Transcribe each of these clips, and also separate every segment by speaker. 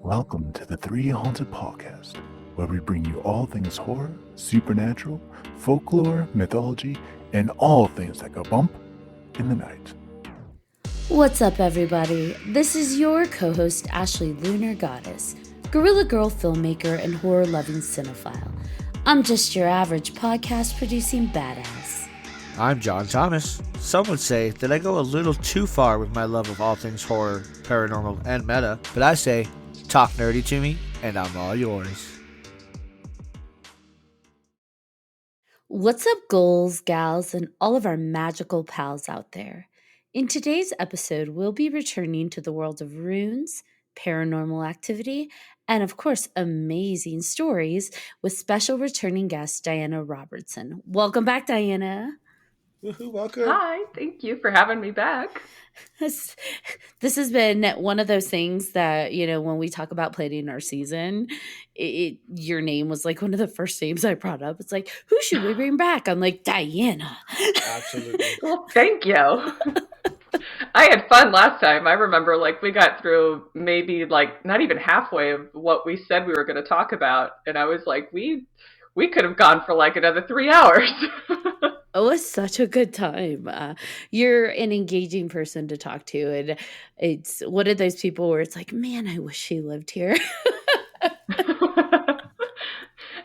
Speaker 1: Welcome to the 3Haunted podcast, where we bring you all things horror, supernatural, folklore, mythology, and all things that go bump in the night.
Speaker 2: What's up, everybody? This is your co-host, Ashley Lunar Goddess, Gorilla Girl filmmaker and horror-loving cinephile. I'm just your average podcast-producing badass.
Speaker 3: I'm John Thomas. Some would say that I go a little too far with my love of all things horror, paranormal, and meta, but I say, talk nerdy to me, and I'm all yours.
Speaker 2: What's up, ghouls, gals, and all of our magical pals out there? In today's episode, we'll be returning to the world of runes, paranormal activity, and of course, amazing stories with special returning guest Diana Robertson. Welcome back, Diana.
Speaker 3: Woohoo, welcome.
Speaker 4: Hi, thank you for having me back.
Speaker 2: This has been one of those things that, when we talk about planning our season, your name was like one of the first names I brought up. It's like, who should we bring back? I'm like, Diana.
Speaker 3: Absolutely.
Speaker 4: Well, thank you. I had fun last time. I remember we got through maybe not even halfway of what we said we were going to talk about. And I was like, we could have gone for another 3 hours.
Speaker 2: It was such a good time. You're an engaging person to talk to. And it's one of those people where it's like, man, I wish she lived here.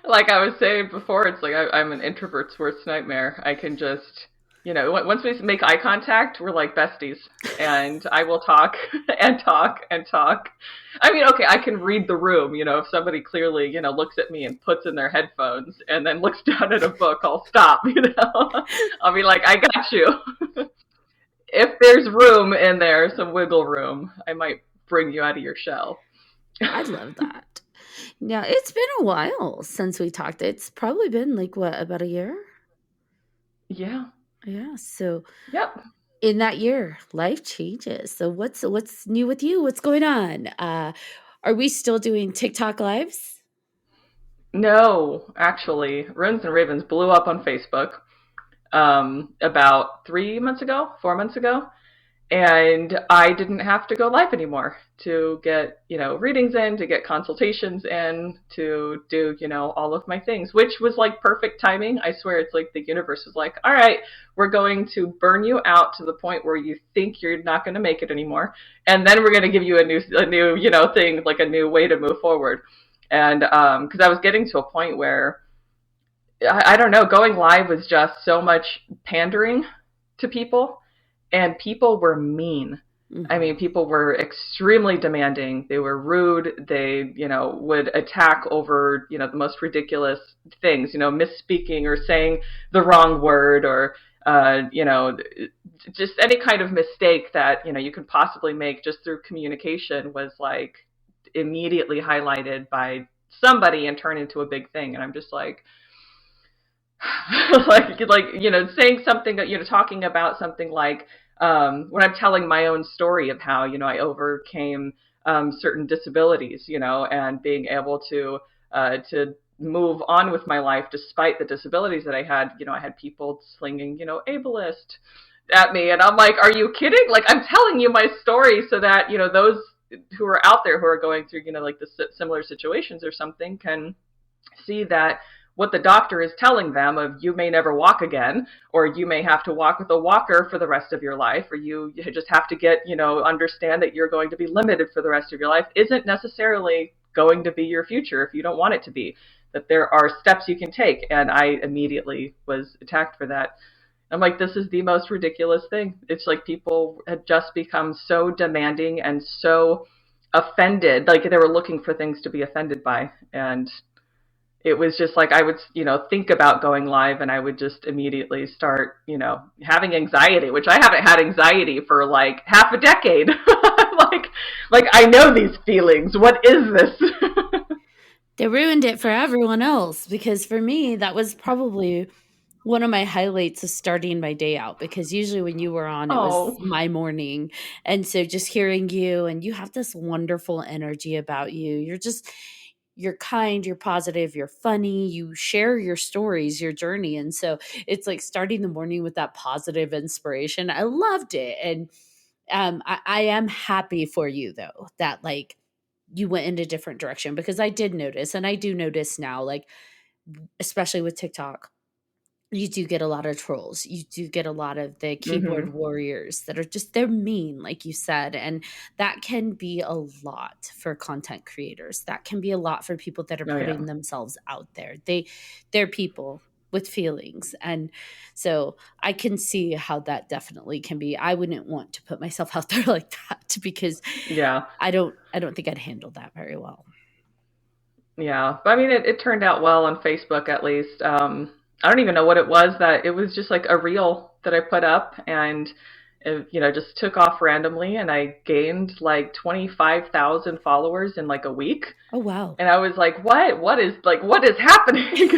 Speaker 4: Like I was saying before, it's like I'm an introvert's worst nightmare. I can just, once we make eye contact, we're like besties. And I will talk and talk and talk. I mean, okay, I can read the room. If somebody clearly, looks at me and puts in their headphones and then looks down at a book, I'll stop, I'll be like, I got you. If there's room in there, some wiggle room, I might bring you out of your shell.
Speaker 2: I love that. Now, it's been a while since we talked. It's probably been about a year?
Speaker 4: Yeah.
Speaker 2: Yeah. So,
Speaker 4: yep.
Speaker 2: In that year, life changes. So what's new with you? What's going on? Are we still doing TikTok lives?
Speaker 4: No, actually, Runes and Ravens blew up on Facebook about 4 months ago. And I didn't have to go live anymore to get, readings in, to get consultations in, to do, all of my things, which was perfect timing. I swear it's the universe was like, all right, we're going to burn you out to the point where you think you're not going to make it anymore. And then we're going to give you a new, thing, a new way to move forward. And because I was getting to a point where, I don't know, going live was just so much pandering to people. And people were mean. Mm-hmm. I mean, people were extremely demanding. They were rude. They, would attack over, the most ridiculous things, misspeaking or saying the wrong word or, just any kind of mistake that, you could possibly make just through communication was immediately highlighted by somebody and turned into a big thing. And I'm just like, saying something, talking about something when I'm telling my own story of how, I overcame certain disabilities, and being able to move on with my life despite the disabilities that I had. I had people slinging, ableist at me, and I'm like, are you kidding? I'm telling you my story so that, those who are out there who are going through, the similar situations or something can see that what the doctor is telling them of you may never walk again, or you may have to walk with a walker for the rest of your life, or you just have to get, understand that you're going to be limited for the rest of your life isn't necessarily going to be your future if you don't want it to be, that there are steps you can take. And I immediately was attacked for that. I'm like, this is the most ridiculous thing. It's people had just become so demanding and so offended, they were looking for things to be offended by. And it was just I would, think about going live and I would just immediately start, having anxiety, which I haven't had anxiety for half a decade. I know these feelings. What is this?
Speaker 2: They ruined it for everyone else, because for me, that was probably one of my highlights of starting my day out, because usually when you were on, it was my morning. And so just hearing you, and you have this wonderful energy about you. You're kind, you're positive, you're funny, you share your stories, your journey. And so it's starting the morning with that positive inspiration. I loved it. And I am happy for you, though, that you went in a different direction? Because I did notice, and I do notice now, like, especially with TikTok, you do get a lot of trolls. You do get a lot of the keyboard warriors that are just, they're mean, like you said. And that can be a lot for content creators. That can be a lot for people that are putting themselves out there. They're people with feelings. And so I can see how that definitely can be. I wouldn't want to put myself out there like that, because I don't think I'd handle that very well.
Speaker 4: Yeah. But I mean, it turned out well on Facebook, at least. I don't even know what it was. That it was just like a reel that I put up, and it, just took off randomly, and I gained like 25,000 followers in like a week.
Speaker 2: Oh, wow.
Speaker 4: And I was like, what is happening?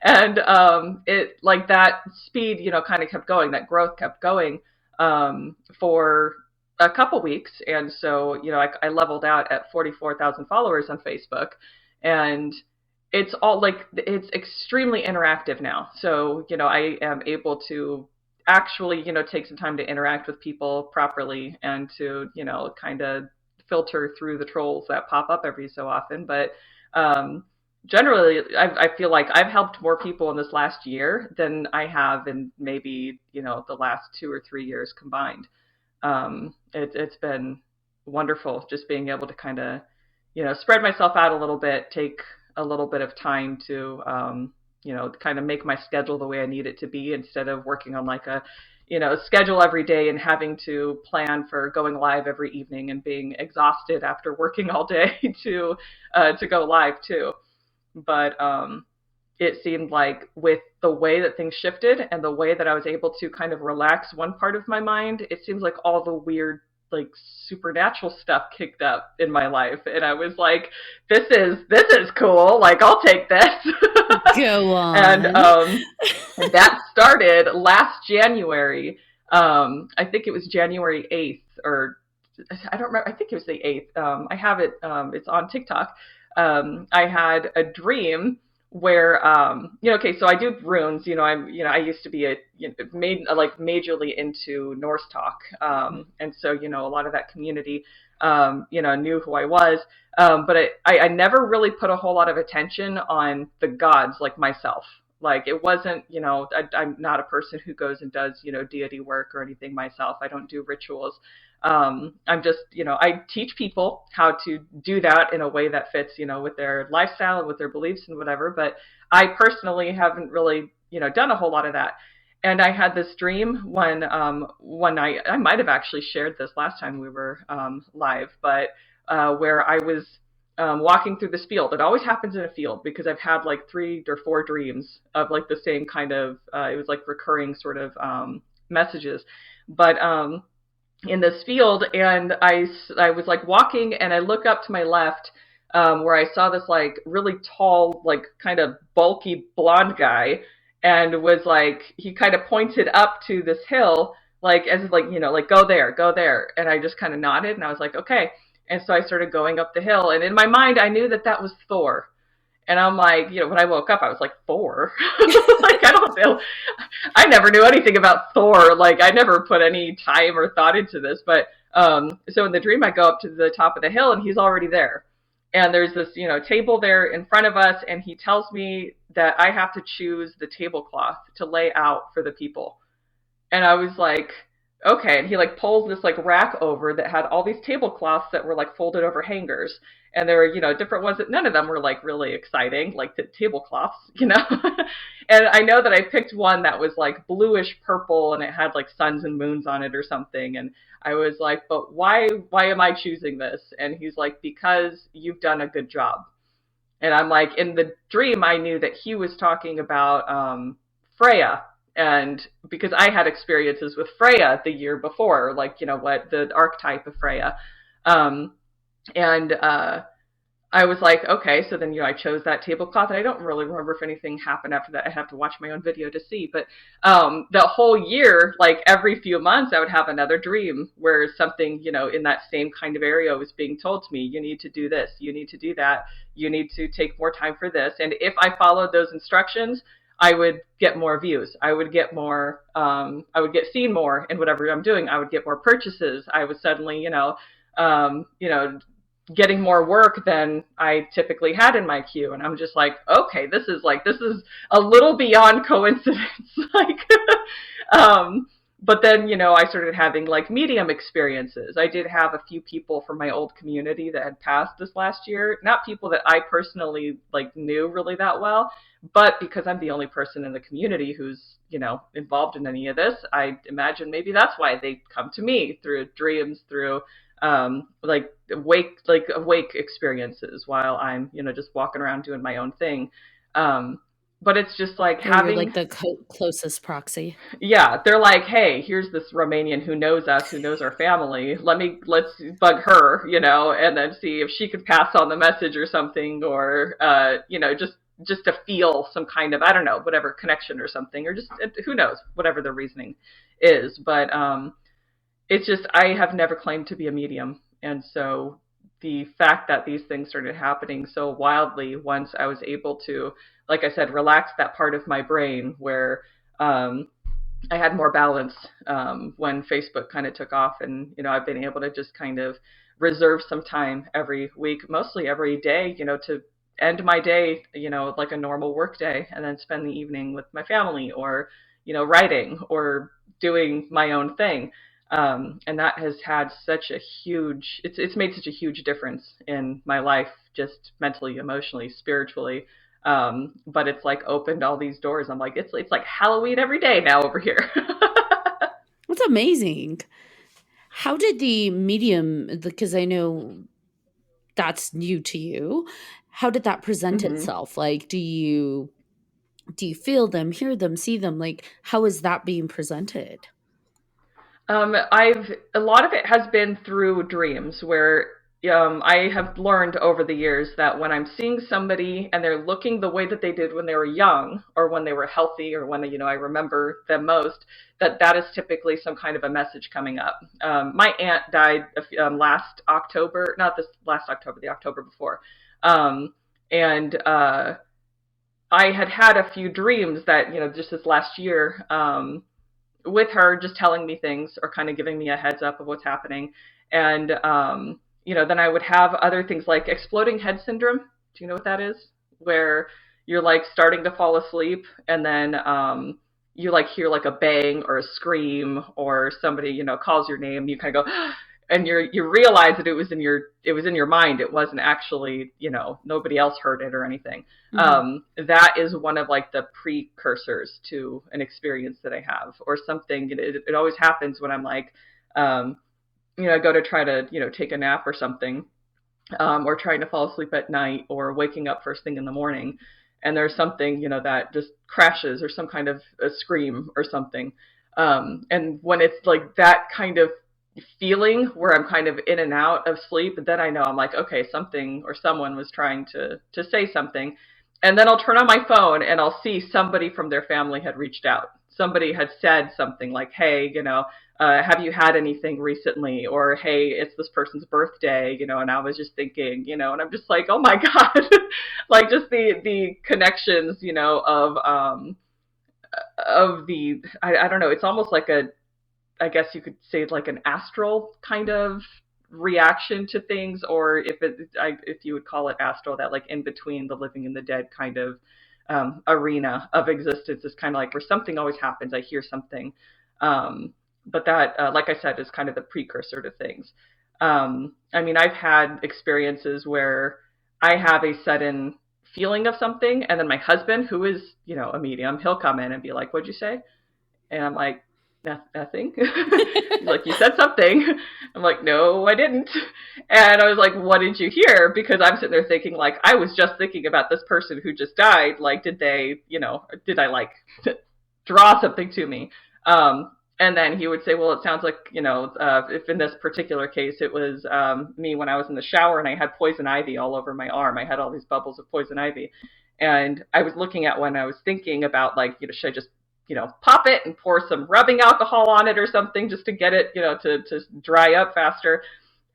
Speaker 4: And it, like, that speed, kind of kept going, that growth kept going for a couple weeks. And so, I leveled out at 44,000 followers on Facebook, and it's all like, it's extremely interactive now. So, I am able to actually, take some time to interact with people properly, and to, kind of filter through the trolls that pop up every so often. But generally, I feel like I've helped more people in this last year than I have in maybe, the last 2 or 3 years combined. It's been wonderful just being able to kind of, spread myself out a little bit, take a little bit of time to, kind of make my schedule the way I need it to be, instead of working on like a, schedule every day and having to plan for going live every evening and being exhausted after working all day to go live too. But it seemed like with the way that things shifted and the way that I was able to kind of relax one part of my mind, it seems like all the weird, like, supernatural stuff kicked up in my life. And I was like, this is cool. Like, I'll take this.
Speaker 2: Go on.
Speaker 4: And that started last January. I think it was January 8th, or I don't remember. I think it was the 8th. I have it. It's on TikTok. I had a dream where, okay, so I do runes, I used to be majorly into Norse talk. And so, a lot of that community, knew who I was. But I never really put a whole lot of attention on the gods like myself. Like, it wasn't, I'm not a person who goes and does, deity work or anything myself. I don't do rituals. I'm just, I teach people how to do that in a way that fits, with their lifestyle and with their beliefs and whatever. But I personally haven't really, done a whole lot of that. And I had this dream when one night, I might have actually shared this last time we were live, but where I was walking through this field. It always happens in a field, because I've had like 3 or 4 dreams of like the same kind of, it was like recurring sort of messages. But in this field, and I was like walking, and I look up to my left, where I saw this like really tall, like kind of bulky blonde guy, and was like, he kind of pointed up to this hill, like as like, like, go there. And I just kind of nodded, and I was like, okay. And so I started going up the hill, and in my mind, I knew that was Thor. And I'm like, when I woke up, I was like, Thor? Like, I don't know. I never knew anything about Thor. Like, I never put any time or thought into this. But so in the dream, I go up to the top of the hill, and he's already there. And there's this, table there in front of us, and he tells me that I have to choose the tablecloth to lay out for the people. And I was like, okay. And he like pulls this like rack over that had all these tablecloths that were like folded over hangers. And there were, different ones that none of them were like really exciting, like the tablecloths, And I know that I picked one that was like bluish purple, and it had like suns and moons on it or something. And I was like, but why am I choosing this? And he's like, because you've done a good job. And I'm like, in the dream, I knew that he was talking about Freya. And because I had experiences with Freya the year before, like, what the archetype of Freya. I was like, okay, so then, I chose that tablecloth, and I don't really remember if anything happened after that. I have to watch my own video to see. But the whole year, like every few months, I would have another dream where something, in that same kind of area was being told to me. You need to do this. You need to do that. You need to take more time for this. And if I followed those instructions, I would get more views. I would get more, I would get seen more in whatever I'm doing. I would get more purchases. I would suddenly, getting more work than I typically had in my queue. And I'm just like, okay, this is a little beyond coincidence. like, but then, I started having like medium experiences. I did have a few people from my old community that had passed this last year, not people that I personally like knew really that well, but because I'm the only person in the community who's, involved in any of this, I imagine maybe that's why they come to me through dreams, through like awake experiences while I'm, just walking around doing my own thing. But it's just like having
Speaker 2: like the closest proxy.
Speaker 4: Yeah, they're like, hey, here's this Romanian who knows us, who knows our family. Let's bug her, and then see if she could pass on the message or something, or just to feel some kind of, I don't know, whatever connection or something, or just who knows, whatever the reasoning is. But it's just, I have never claimed to be a medium, and so the fact that these things started happening so wildly once I was able to, like I said, relax that part of my brain where I had more balance when Facebook kind of took off, and I've been able to just kind of reserve some time every week, mostly every day, to end my day, like a normal work day, and then spend the evening with my family, or writing, or doing my own thing. And that has had such a huge, it's made such a huge difference in my life, just mentally, emotionally, spiritually. But it's like opened all these doors. I'm like, it's like Halloween every day now over here.
Speaker 2: That's amazing. How did the medium, because I know that's new to you, how did that present itself? Like, do you feel them, hear them, see them? Like, how is that being presented?
Speaker 4: A lot of it has been through dreams, where I have learned over the years that when I'm seeing somebody and they're looking the way that they did when they were young, or when they were healthy, or when I remember them most, that is typically some kind of a message coming up. My aunt died last October, not this last October, the October before, and I had a few dreams that just this last year. With her just telling me things, or kind of giving me a heads up of what's happening. And, then I would have other things like exploding head syndrome. Do you know what that is? Where you're like starting to fall asleep, and then you like hear like a bang or a scream, or somebody, calls your name. You kind of go, and you realize that it was in your mind. It wasn't actually, nobody else heard it or anything. Mm-hmm. That is one of like the precursors to an experience that I have, or something. It always happens when I'm like, go to try to, take a nap or something, or trying to fall asleep at night, or waking up first thing in the morning. And there's something, that just crashes, or some kind of a scream or something. And when it's like that kind of feeling where I'm kind of in and out of sleep, then I know I'm like, okay, something or someone was trying to say something. And then I'll turn on my phone and I'll see somebody from their family had reached out. Somebody had said something like, hey, have you had anything recently? Or, hey, it's this person's birthday, and I was just thinking, and I'm just like, oh my God, like just the connections, of the, I don't know, it's almost like I guess you could say like an astral kind of reaction to things, or if you would call it astral, that like in between the living and the dead kind of arena of existence, is kind of like where something always happens. I hear something, but that, like I said, is kind of the precursor to things. I mean, I've had experiences where I have a sudden feeling of something, and then my husband, who is a medium, he'll come in and be like, "What'd you say?" And I'm like, nothing. He's like, you said something. I'm like, no, I didn't. And I was like, what did you hear? Because I'm sitting there thinking, like, I was just thinking about this person who just died. Like, did I like draw something to me? And then he would say, well, it sounds like, if in this particular case, it was me when I was in the shower and I had poison ivy all over my arm. I had all these bubbles of poison ivy. And I was looking at when I was thinking about, like, should I just pop it and pour some rubbing alcohol on it or something just to get it, to dry up faster.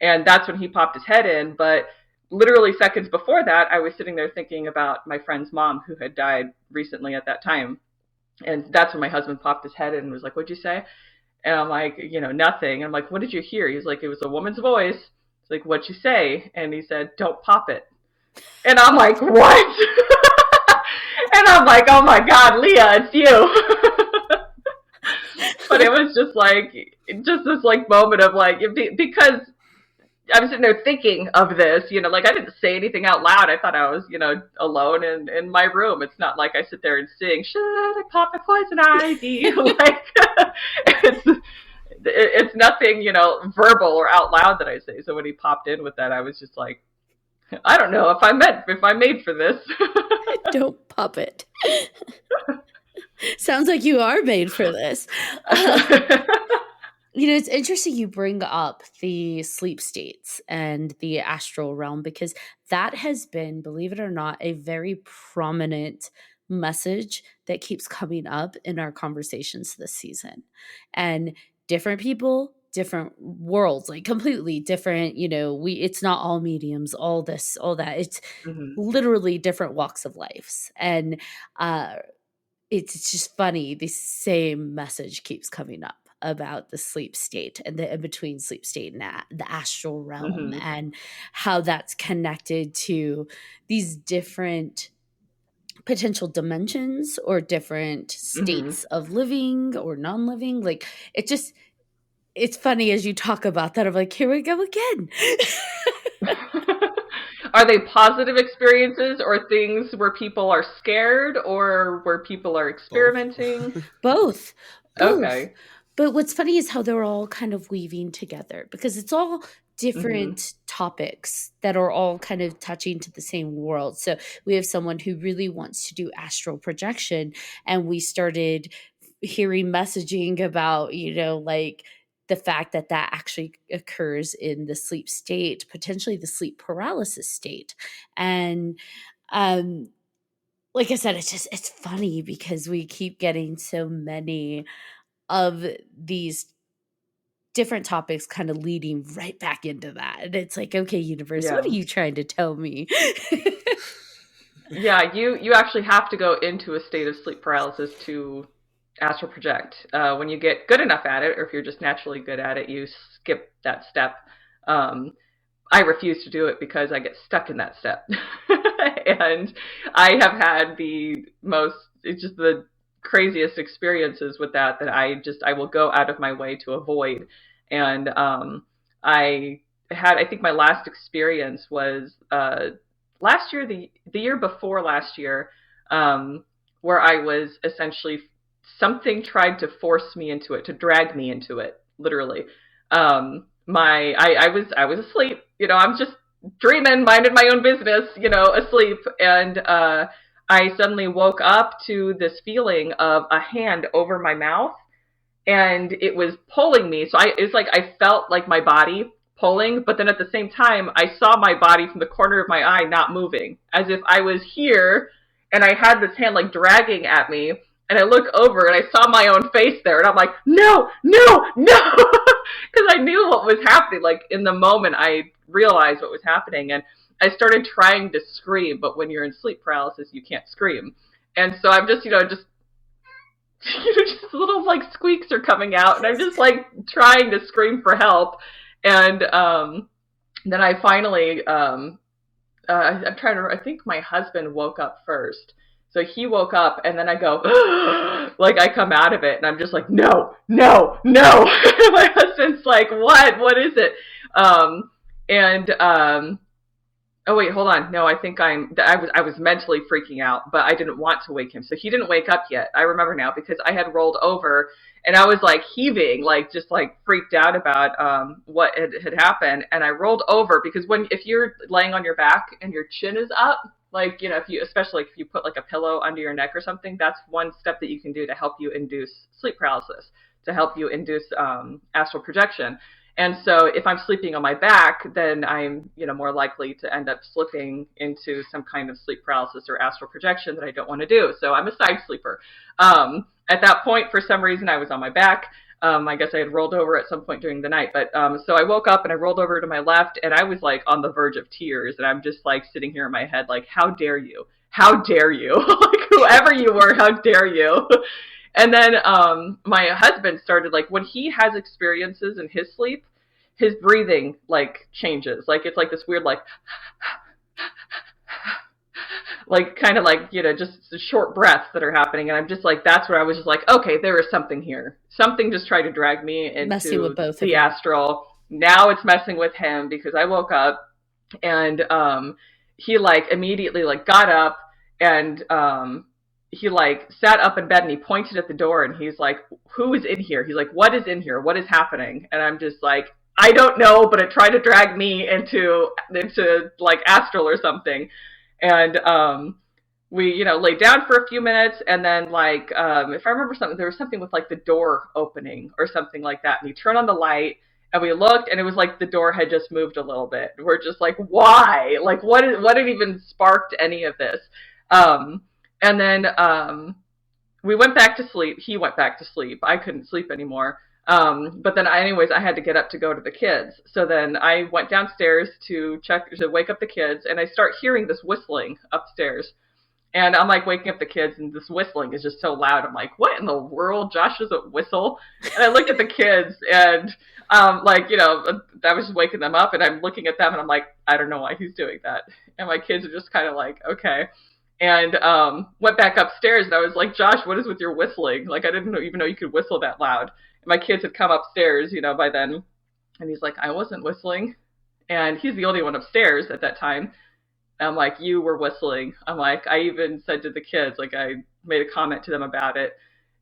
Speaker 4: And that's when he popped his head in. But literally seconds before that, I was sitting there thinking about my friend's mom who had died recently at that time. And that's when my husband popped his head in and was like, what'd you say? And I'm like, nothing. And I'm like, what did you hear? He's like, it was a woman's voice It's like, what'd you say? And he said, don't pop it. And I'm like, what? And I'm like, oh my God, Leah, it's you. But it was just this like moment of like, because I was sitting there thinking of this, like I didn't say anything out loud. I thought I was, alone in my room. It's not like I sit there and sing, should I pop a poison ivy? Like, it's nothing, verbal or out loud that I say. So when he popped in with that, I was just like, I don't know if I'm made for this.
Speaker 2: Don't pop it. Sounds like you are made for this. It's interesting you bring up the sleep states and the astral realm, because that has been, believe it or not, a very prominent message that keeps coming up in our conversations this season. And different people, different worlds, like completely different, it's not all mediums, all this, all that. It's literally different walks of life. And it's just funny. The same message keeps coming up about the sleep state and the in-between sleep state and the astral realm, and how that's connected to these different potential dimensions or different states of living or non-living. Like, it's funny as you talk about that. I'm like, here we go again.
Speaker 4: Are they positive experiences or things where people are scared or where people are experimenting?
Speaker 2: Both.
Speaker 4: Okay.
Speaker 2: But what's funny is how they're all kind of weaving together, because it's all different topics that are all kind of touching to the same world. So we have someone who really wants to do astral projection, and we started hearing messaging about, like the fact that actually occurs in the sleep state, potentially the sleep paralysis state. And like I said, it's funny because we keep getting so many of these different topics kind of leading right back into that. And it's like, okay, universe, what are you trying to tell me?
Speaker 4: Yeah, you actually have to go into a state of sleep paralysis to astral project. When you get good enough at it, or if you're just naturally good at it, you skip that step. I refuse to do it because I get stuck in that step. And I have had it's just the craziest experiences with that I will go out of my way to avoid. And I think my last experience was last year, the year before last year, where I was essentially, something tried to force me into it, to drag me into it, literally. I was asleep, I'm just dreaming, minding my own business, asleep. And I suddenly woke up to this feeling of a hand over my mouth, and it was pulling me. So it's like I felt like my body pulling, but then at the same time, I saw my body from the corner of my eye not moving, as if I was here, and I had this hand like dragging at me, and I look over and I saw my own face there, and I'm like, no, because I knew what was happening. Like, in the moment, I realized what was happening, and I started trying to scream, but when you're in sleep paralysis, you can't scream. And so I'm just, just little like squeaks are coming out, and I'm just like trying to scream for help. And then I finally, I think my husband woke up first. So he woke up, and then I go, like I come out of it, and I'm just like, no. My husband's like, what is it? Oh wait, hold on. No, I think I was mentally freaking out, but I didn't want to wake him. So he didn't wake up yet. I remember now, because I had rolled over and I was like heaving, like just like freaked out about what had happened. And I rolled over because if you're laying on your back and your chin is up, like, especially if you put like a pillow under your neck or something, that's one step that you can do to help you induce sleep paralysis, to help you induce astral projection. And so if I'm sleeping on my back, then I'm, more likely to end up slipping into some kind of sleep paralysis or astral projection that I don't want to do. So I'm a side sleeper. At that point, for some reason, I was on my back. I guess I had rolled over at some point during the night. But so I woke up and I rolled over to my left, and I was like on the verge of tears. And I'm just like sitting here in my head, like, how dare you? How dare you? Like, whoever you were, how dare you? And then my husband started, like, when he has experiences in his sleep, his breathing like changes. Like it's like this weird like kind of like, just short breaths that are happening. And I'm just like, that's where I was just like, okay, there is something here. Something just tried to drag me into the astral. Now it's messing with him because I woke up and he like immediately like got up and he like sat up in bed and he pointed at the door and he's like, who is in here? He's like, what is in here? What is happening? And I'm just like, I don't know, but it tried to drag me into like astral or something. And we, laid down for a few minutes and then like, if I remember something, there was something with like the door opening or something like that. And he turned on the light and we looked and it was like the door had just moved a little bit. We're just like, why? Like what had even sparked any of this? And then we went back to sleep. He went back to sleep. I couldn't sleep anymore. But then anyways, I had to get up to go to the kids. So then I went downstairs to wake up the kids and I start hearing this whistling upstairs. And I'm like waking up the kids and this whistling is just so loud. I'm like, what in the world? Josh doesn't whistle. And I looked at the kids and I was just waking them up and I'm looking at them and I'm like, I don't know why he's doing that. And my kids are just kind of like, okay. And went back upstairs and I was like, Josh, what is with your whistling? Like, I didn't even know you could whistle that loud. And my kids had come upstairs, by then. And he's like, I wasn't whistling. And he's the only one upstairs at that time. And I'm like, you were whistling. I'm like, I even said to the kids, like I made a comment to them about it.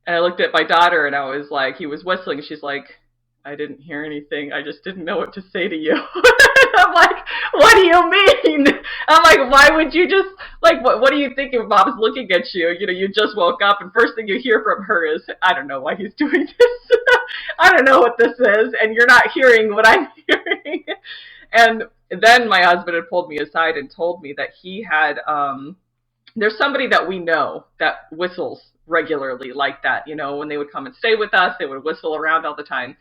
Speaker 4: And I looked at my daughter and I was like, he was whistling. She's like, I didn't hear anything. I just didn't know what to say to you. I'm like, what do you mean? I'm like, why would you just, like, what do you think if Mom's looking at you? You just woke up and first thing you hear from her is, I don't know why he's doing this. I don't know what this is. And you're not hearing what I'm hearing. And then my husband had pulled me aside and told me that he had, there's somebody that we know that whistles regularly like that. When they would come and stay with us, they would whistle around all the time.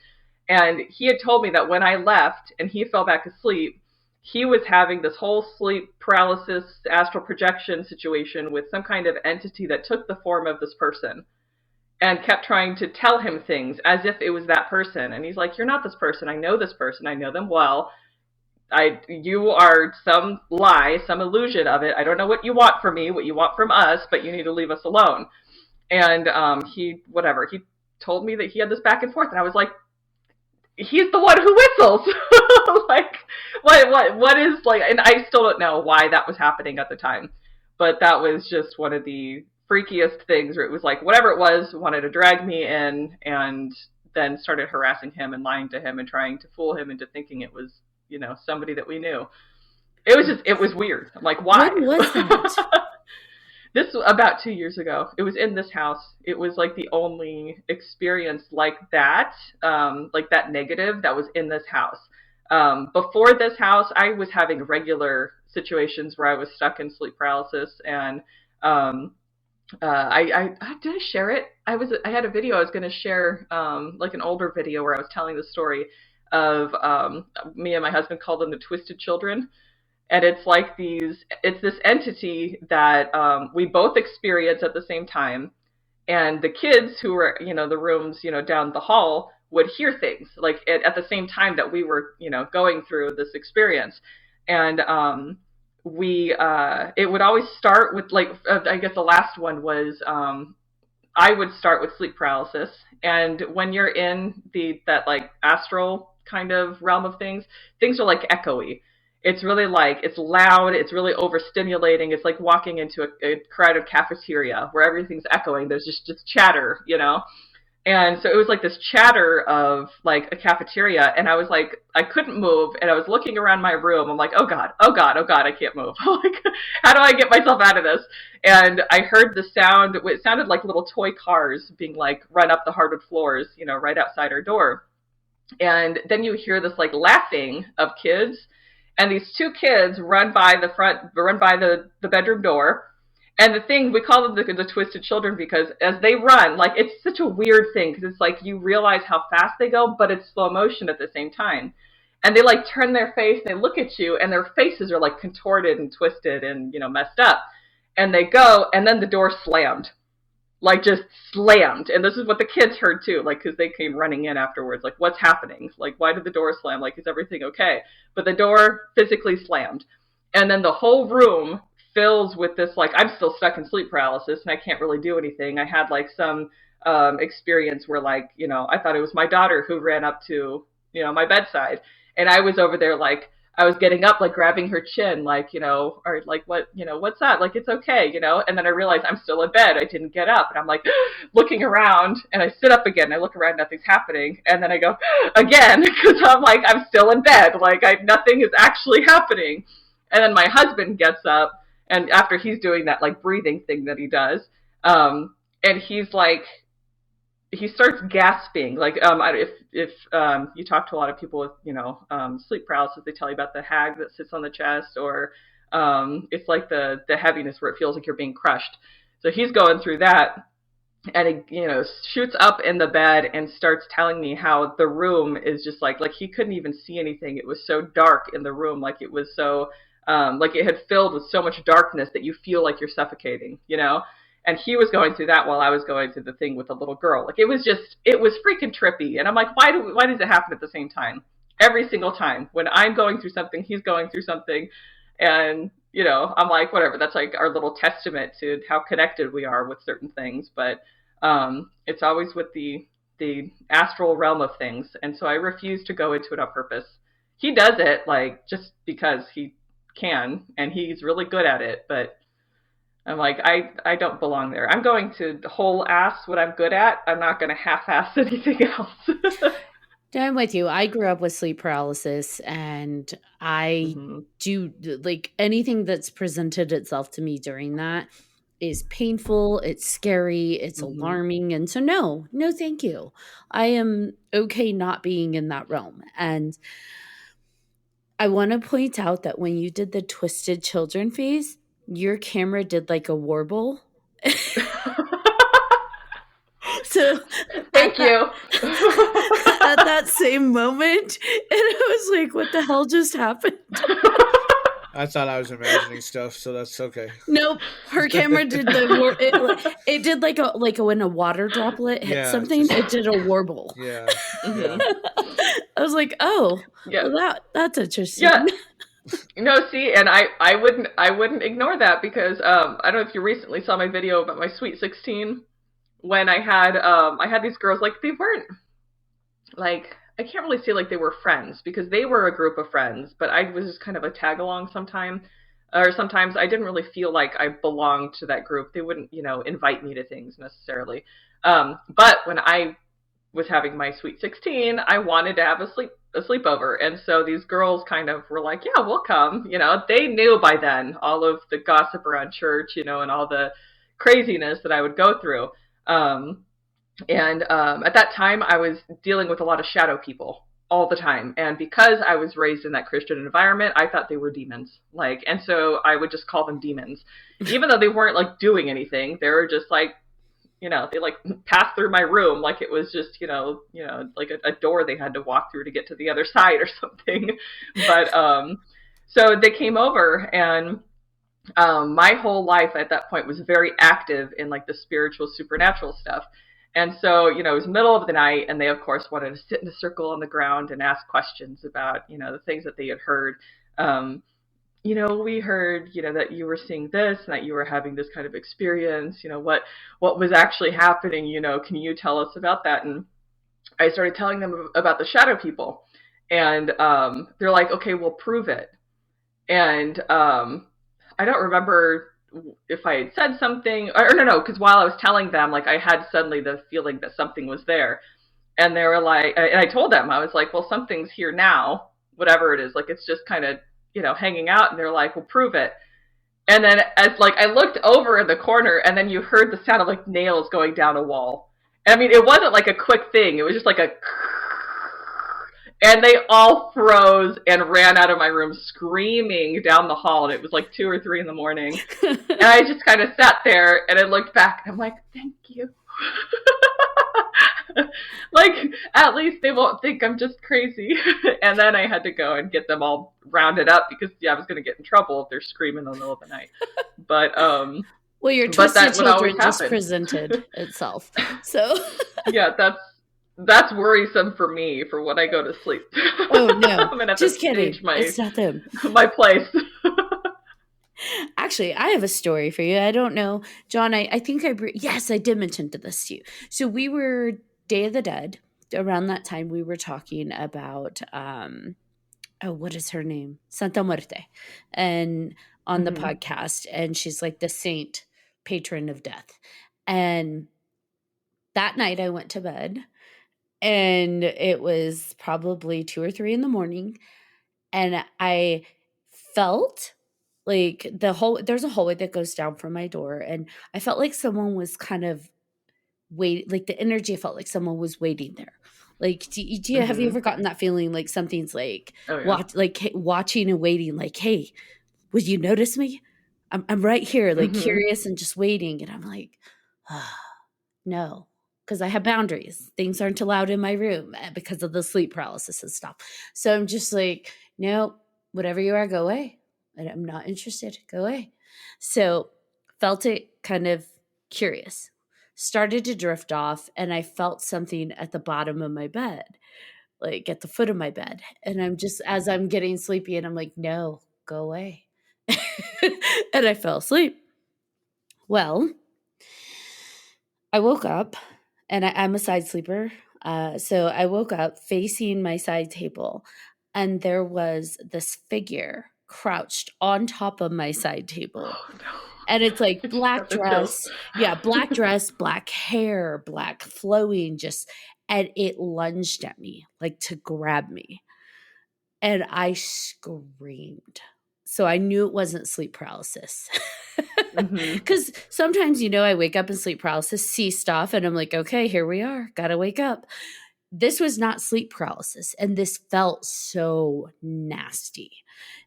Speaker 4: And he had told me that when I left and he fell back asleep, he was having this whole sleep paralysis, astral projection situation with some kind of entity that took the form of this person and kept trying to tell him things as if it was that person. And he's like, you're not this person. I know this person. I know them well. You are some lie, some illusion of it. I don't know what you want from me, what you want from us, but you need to leave us alone. And he told me that he had this back and forth. And I was like, he's the one who whistles. Like, what is, like, and I still don't know why that was happening at the time, but that was just one of the freakiest things where it was like, whatever it was, wanted to drag me in and then started harassing him and lying to him and trying to fool him into thinking it was, somebody that we knew. It was weird. I'm like, why?
Speaker 2: When was that?
Speaker 4: This was about 2 years ago. It was in this house. It was like the only experience like that negative that was in this house. Before this house, I was having regular situations where I was stuck in sleep paralysis, and I did I share it? I had a video I was going to share, like an older video where I was telling the story of me and my husband called them the Twisted Children. And it's like it's this entity that we both experience at the same time. And the kids who were, the rooms, down the hall would hear things like at the same time that we were, going through this experience. And it would always start with like, I guess the last one was, I would start with sleep paralysis. And when you're in that like astral kind of realm of things are like echoey. It's really like, it's loud, it's really overstimulating. It's like walking into a crowded cafeteria where everything's echoing. There's just chatter, And so it was like this chatter of like a cafeteria. And I was like, I couldn't move. And I was looking around my room. I'm like, oh God, I can't move. Like, how do I get myself out of this? And I heard the sound. It sounded like little toy cars being like run up the hardwood floors, right outside our door. And then you hear this like laughing of kids. And these two kids run by the bedroom door. And the thing, we call them the Twisted Children because as they run, like, it's such a weird thing because it's like you realize how fast they go, but it's slow motion at the same time. And they like turn their face and they look at you and their faces are like contorted and twisted and, messed up. And they go and then the door slammed. like just slammed. And this is what the kids heard too, like, because they came running in afterwards, like, what's happening? Like, why did the door slam? Like, is everything okay? But the door physically slammed. And then the whole room fills with this, like, I'm still stuck in sleep paralysis and I can't really do anything. I had like some experience where, like, you know, I thought it was my daughter who ran up to, you know, my bedside. And I was over there, like, I was getting up, like, grabbing her chin, like, you know, or like, what, you know, what's that? Like, it's okay, you know? And then I realized I'm still in bed. I didn't get up. And I'm like looking around, and I sit up again. I look around, nothing's happening. And then I go again, because I'm like, I'm still in bed. Like, nothing is actually happening. And then my husband gets up, and after he's doing that, like, breathing thing that he does, and he's like, he starts gasping. Like, if you talk to a lot of people with, you know, sleep paralysis, they tell you about the hag that sits on the chest, or it's like the heaviness where it feels like you're being crushed. So he's going through that, and he, you know, shoots up in the bed and starts telling me how the room is just like he couldn't even see anything. It was so dark in the room, like it was so like it had filled with so much darkness that you feel like you're suffocating, you know. And he was going through that while I was going through the thing with the little girl. Like, it was freaking trippy. And I'm like, why does it happen at the same time? Every single time. When I'm going through something, he's going through something. And, you know, I'm like, whatever. That's like our little testament to how connected we are with certain things. But it's always with the astral realm of things. And so I refuse to go into it on purpose. He does it, like, just because he can. And he's really good at it. But I'm like, I don't belong there. I'm going to whole ass what I'm good at. I'm not going to half-ass anything else.
Speaker 2: I'm with you. I grew up with sleep paralysis, and I do, like, anything that's presented itself to me during that is painful. It's scary. It's alarming. And so no, thank you. I am okay not being in that realm. And I want to point out that when you did the twisted children phase, your camera did like a warble. So
Speaker 4: thank you.
Speaker 2: At that same moment, and I was like, what the hell just happened?
Speaker 3: I thought I was imagining stuff, so that's okay.
Speaker 2: Nope, her camera did it did like a when a water droplet hit something, it did a warble.
Speaker 3: Yeah.
Speaker 2: I was like, oh, well, that's interesting.
Speaker 4: Yeah. No, see, and I wouldn't ignore that, because I don't know if you recently saw my video about my Sweet 16, when I had these girls, like, they weren't, like, I can't really say like they were friends, because they were a group of friends, but I was just kind of a tag along sometimes I didn't really feel like I belonged to that group. They wouldn't, you know, invite me to things necessarily. But when I was having my Sweet 16, I wanted to have a sleepover. And so these girls kind of were like, yeah, we'll come. You know, they knew by then all of the gossip around church, you know, and all the craziness that I would go through. And at that time, I was dealing with a lot of shadow people all the time. And because I was raised in that Christian environment, I thought they were demons. Like, and so I would just call them demons, even though they weren't like doing anything. They were just like, you know, they like passed through my room like it was just, you know, like a door they had to walk through to get to the other side or something. But so they came over, and my whole life at that point was very active in like the spiritual, supernatural stuff. And so, you know, it was middle of the night, and they, of course, wanted to sit in a circle on the ground and ask questions about, you know, the things that they had heard. You know, we heard, you know, that you were seeing this and that you were having this kind of experience. You know, what was actually happening? You know, can you tell us about that? And I started telling them about the shadow people, and they're like, okay, we'll prove it. And I don't remember if I had said something, or no, because while I was telling them, like, I had suddenly the feeling that something was there. And they were like, and I told them, I was like, well, something's here now, whatever it is. Like, it's just kind of, you know, hanging out. And they're like, well, prove it. And then as like, I looked over in the corner, and then you heard the sound of like nails going down a wall. And I mean, it wasn't like a quick thing. It was just like a, and they all froze and ran out of my room screaming down the hall. And it was like 2 or 3 in the morning. And I just kind of sat there, and I looked back, and I'm like, thank you. Like, at least they won't think I'm just crazy. And then I had to go and get them all rounded up, because I was going to get in trouble if they're screaming in the middle of the night. But
Speaker 2: Well, your
Speaker 4: But
Speaker 2: twisted
Speaker 4: that would always
Speaker 2: children just
Speaker 4: happen.
Speaker 2: presented itself. So
Speaker 4: yeah, that's worrisome for me for when I go to sleep.
Speaker 2: oh no,
Speaker 4: I'm gonna have
Speaker 2: just
Speaker 4: to
Speaker 2: kidding.
Speaker 4: change my
Speaker 2: It's not them.
Speaker 4: my place.
Speaker 2: Actually, I have a story for you. I don't know, John. I think yes, I did mention this to you. So we were Day of the Dead. Around that time, we were talking about oh, what is her name? Santa Muerte, and on the podcast, and she's like the saint patron of death. And that night, I went to bed, and it was probably 2 or 3 in the morning, and I felt like there's a hallway that goes down from my door, and I felt like someone was kind of like the energy, I felt like someone was waiting there. Like, have you ever gotten that feeling like something's like
Speaker 4: Oh, yeah.
Speaker 2: watching and waiting, like, hey, would you notice me? I'm right here, like curious and just waiting. And I'm like, no, because I have boundaries. Things aren't allowed in my room because of the sleep paralysis and stuff. So I'm just like, no, whatever you are, go away. And I'm not interested. Go away. So felt it kind of curious. Started to drift off, and I felt something at the bottom of my bed, like at the foot of my bed. And I'm just, as I'm getting sleepy, and I'm like, no, go away. And I fell asleep. Well, I woke up, and I'm a side sleeper. So I woke up facing my side table, and there was this figure crouched on top of my side table.
Speaker 4: Oh, no.
Speaker 2: And it's like black dress. Yeah, black dress, black hair, black flowing, and it lunged at me, like to grab me. And I screamed. So I knew it wasn't sleep paralysis. Because sometimes, I wake up in sleep paralysis, see stuff, and I'm like, okay, here we are. Gotta wake up. This was not sleep paralysis. And this felt so nasty.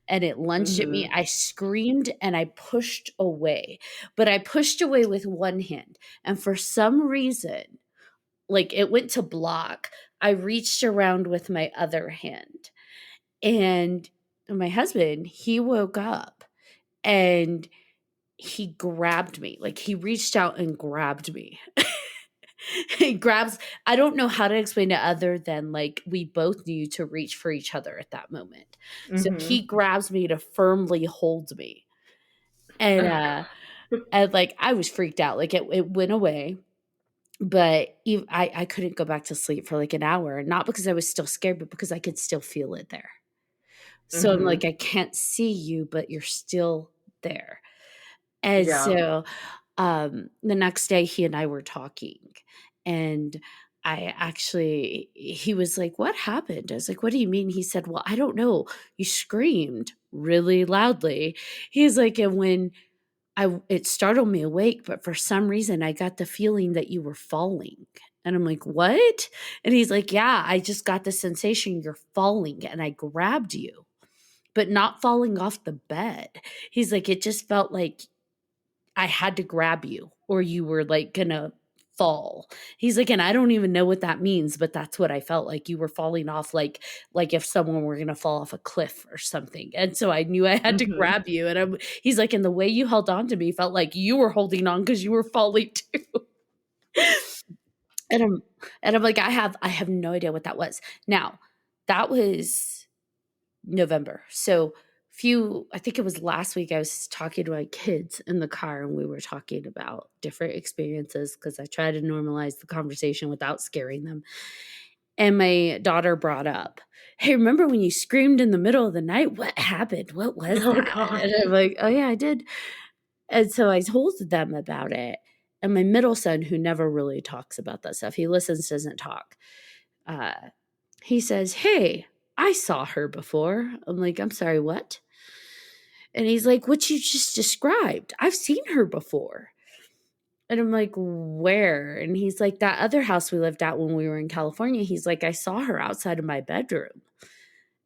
Speaker 2: And it lunged at me. I screamed and I pushed away. But I pushed away with one hand. And for some reason, like it went to block, I reached around with my other hand. And my husband, he woke up and he grabbed me. Like he reached out and grabbed me. He grabs, I don't know how to explain it other than like we both knew to reach for each other at that moment. So he grabs me to firmly hold me. And like I was freaked out. Like it went away. But I couldn't go back to sleep for like an hour. Not because I was still scared, but because I could still feel it there. So I'm like, I can't see you, but you're still there. And so the next day he and I were talking, and he was like, what happened? I was like, what do you mean? He said, well, I don't know. You screamed really loudly. He's like, and when it startled me awake, but for some reason I got the feeling that you were falling. And I'm like, what? And he's like, yeah, I just got the sensation you're falling, and I grabbed you, but not falling off the bed. He's like, it just felt like I had to grab you or you were like gonna fall. He's like, and I don't even know what that means, but that's what I felt like. You were falling off like if someone were gonna fall off a cliff or something. And so I knew I had to grab you. And he's like, and the way you held on to me felt like you were holding on because you were falling too. And I'm like, I have no idea what that was. Now, that was November. So I think it was last week, I was talking to my kids in the car, and we were talking about different experiences because I try to normalize the conversation without scaring them. And my daughter brought up, hey, remember when you screamed in the middle of the night? What happened? What was that?
Speaker 4: Gosh.
Speaker 2: And I'm like, oh yeah, I did. And so I told them about it. And my middle son, who never really talks about that stuff, he listens, doesn't talk. He says, hey, I saw her before. I'm like, I'm sorry, what? And he's like, what you just described, I've seen her before. And I'm like, where? And he's like, that other house we lived at when we were in California. He's like, I saw her outside of my bedroom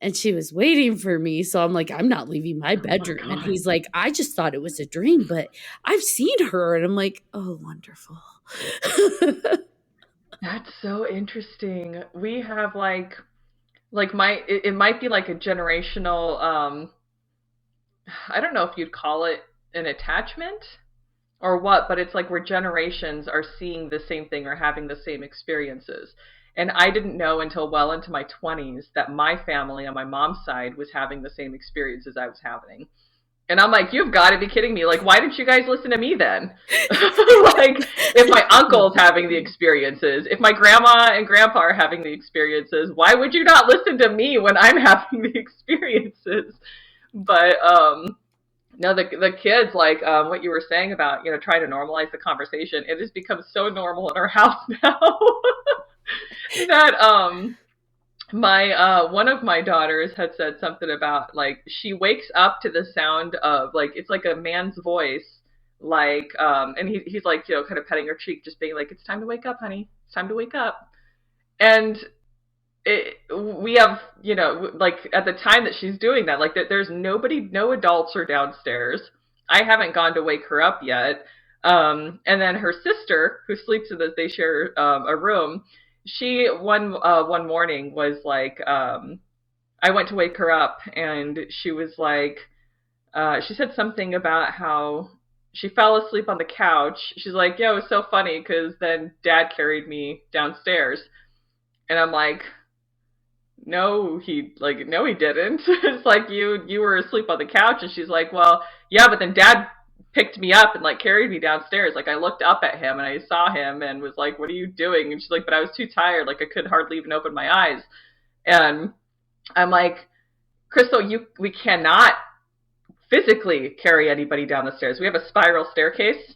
Speaker 2: and she was waiting for me. So I'm like, I'm not leaving my bedroom. And he's like, I just thought it was a dream, but I've seen her. And I'm like, oh, wonderful.
Speaker 4: That's so interesting. We have it might be like a generational, I don't know if you'd call it an attachment, or what, but it's like where generations are seeing the same thing or having the same experiences. And I didn't know until well into my 20s that my family on my mom's side was having the same experiences I was having. And I'm like, you've got to be kidding me. Like, why didn't you guys listen to me then? Like, if my uncle's having the experiences, if my grandma and grandpa are having the experiences, why would you not listen to me when I'm having the experiences? But no, the kids, like what you were saying about, trying to normalize the conversation, it has become so normal in our house now that my one of my daughters had said something about, like, she wakes up to the sound of, like, it's like a man's voice, like and he's like, kind of petting her cheek, just being like, it's time to wake up, honey, it's time to wake up. And we have, like, at the time that she's doing that, like, there's nobody, no adults are downstairs. I haven't gone to wake her up yet. And then her sister, who sleeps in they share a room. She one morning was like, I went to wake her up, and she was like, she said something about how she fell asleep on the couch. She's like, yeah, it was so funny because then Dad carried me downstairs, and I'm like, no, he didn't. It's like, you were asleep on the couch. And she's like, well, yeah, but then Dad picked me up and, like, carried me downstairs. Like, I looked up at him and I saw him and was like, what are you doing? And she's like, but I was too tired. Like, I could hardly even open my eyes. And I'm like, Crystal, we cannot physically carry anybody down the stairs. We have a spiral staircase.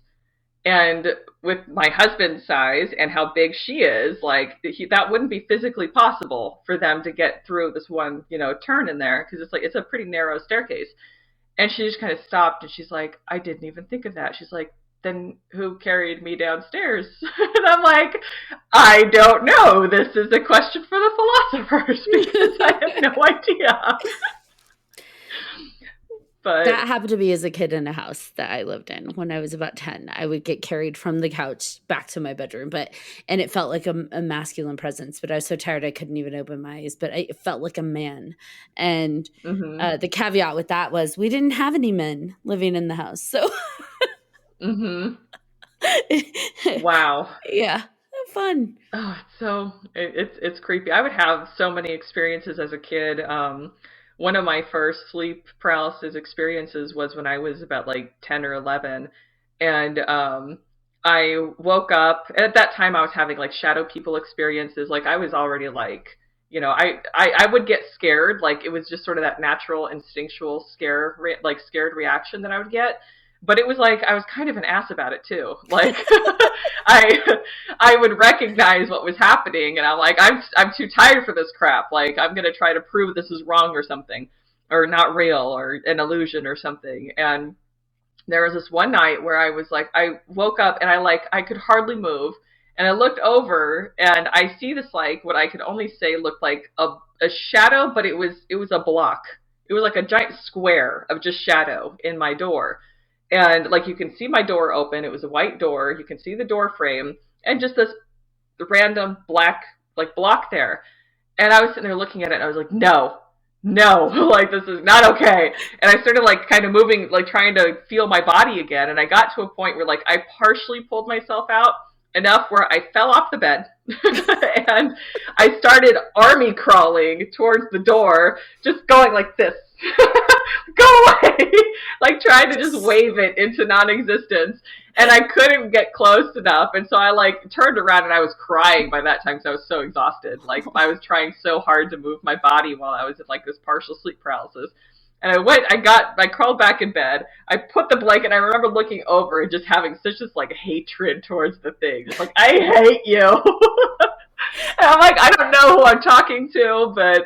Speaker 4: And with my husband's size and how big she is, like, that wouldn't be physically possible for them to get through this one, turn in there, because it's a pretty narrow staircase. And she just kind of stopped, and she's like, I didn't even think of that. She's like, then who carried me downstairs? And I'm like, I don't know. This is a question for the philosophers, because I have no idea. But
Speaker 2: that happened to me as a kid in a house that I lived in when I was about 10. I would get carried from the couch back to my bedroom, and it felt like a masculine presence, but I was so tired I couldn't even open my eyes, but it felt like a man. And the caveat with that was we didn't have any men living in the house. So
Speaker 4: Wow.
Speaker 2: Yeah. Fun.
Speaker 4: Oh, so it's creepy. I would have so many experiences as a kid. One of my first sleep paralysis experiences was when I was about, like, 10 or 11. And I woke up, and at that time I was having, like, shadow people experiences. Like, I was already, like, I would get scared. Like, it was just sort of that natural instinctual scared reaction that I would get. But it was like I was kind of an ass about it too. Like, I would recognize what was happening, and I'm like, I'm too tired for this crap. Like, I'm gonna try to prove this is wrong or something, or not real, or an illusion or something. And there was this one night where I was like, I woke up and I could hardly move, and I looked over and I see this, like, what I could only say looked like a shadow, but it was a block. It was like a giant square of just shadow in my door. And, like, you can see my door open. It was a white door. You can see the door frame and just this random black, like, block there. And I was sitting there looking at it, and I was like, no, like, this is not okay. And I started, like, kind of moving, like, trying to feel my body again. And I got to a point where, like, I partially pulled myself out enough where I fell off the bed and I started army crawling towards the door, just going like this. Go away! Like, trying to just wave it into non-existence. And I couldn't get close enough. And so I, like, turned around, and I was crying by that time because I was so exhausted. Like, I was trying so hard to move my body while I was in, like, this partial sleep paralysis. And I crawled back in bed. I put the blanket, and I remember looking over and just having such this, like, hatred towards the thing. Just like, I hate you. And I'm like, I don't know who I'm talking to, but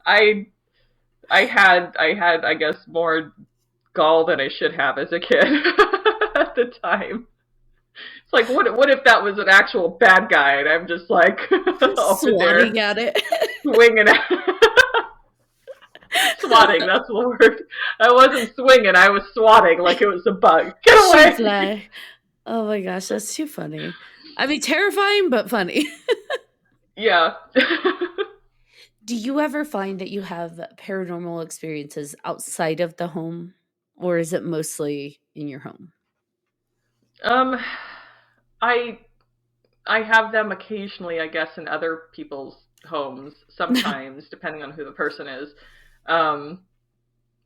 Speaker 4: I had, I guess, more gall than I should have as a kid at the time. It's like, what if that was an actual bad guy, and I'm just, like,
Speaker 2: swatting at it.
Speaker 4: Swinging at it. Swatting, that's the word. I wasn't swinging, I was swatting like it was a bug. Get away!
Speaker 2: Oh my gosh, that's too funny. I mean, terrifying, but funny.
Speaker 4: Yeah.
Speaker 2: Do you ever find that you have paranormal experiences outside of the home, or is it mostly in your home?
Speaker 4: Um, I have them occasionally, I guess, in other people's homes. Sometimes, depending on who the person is. Um,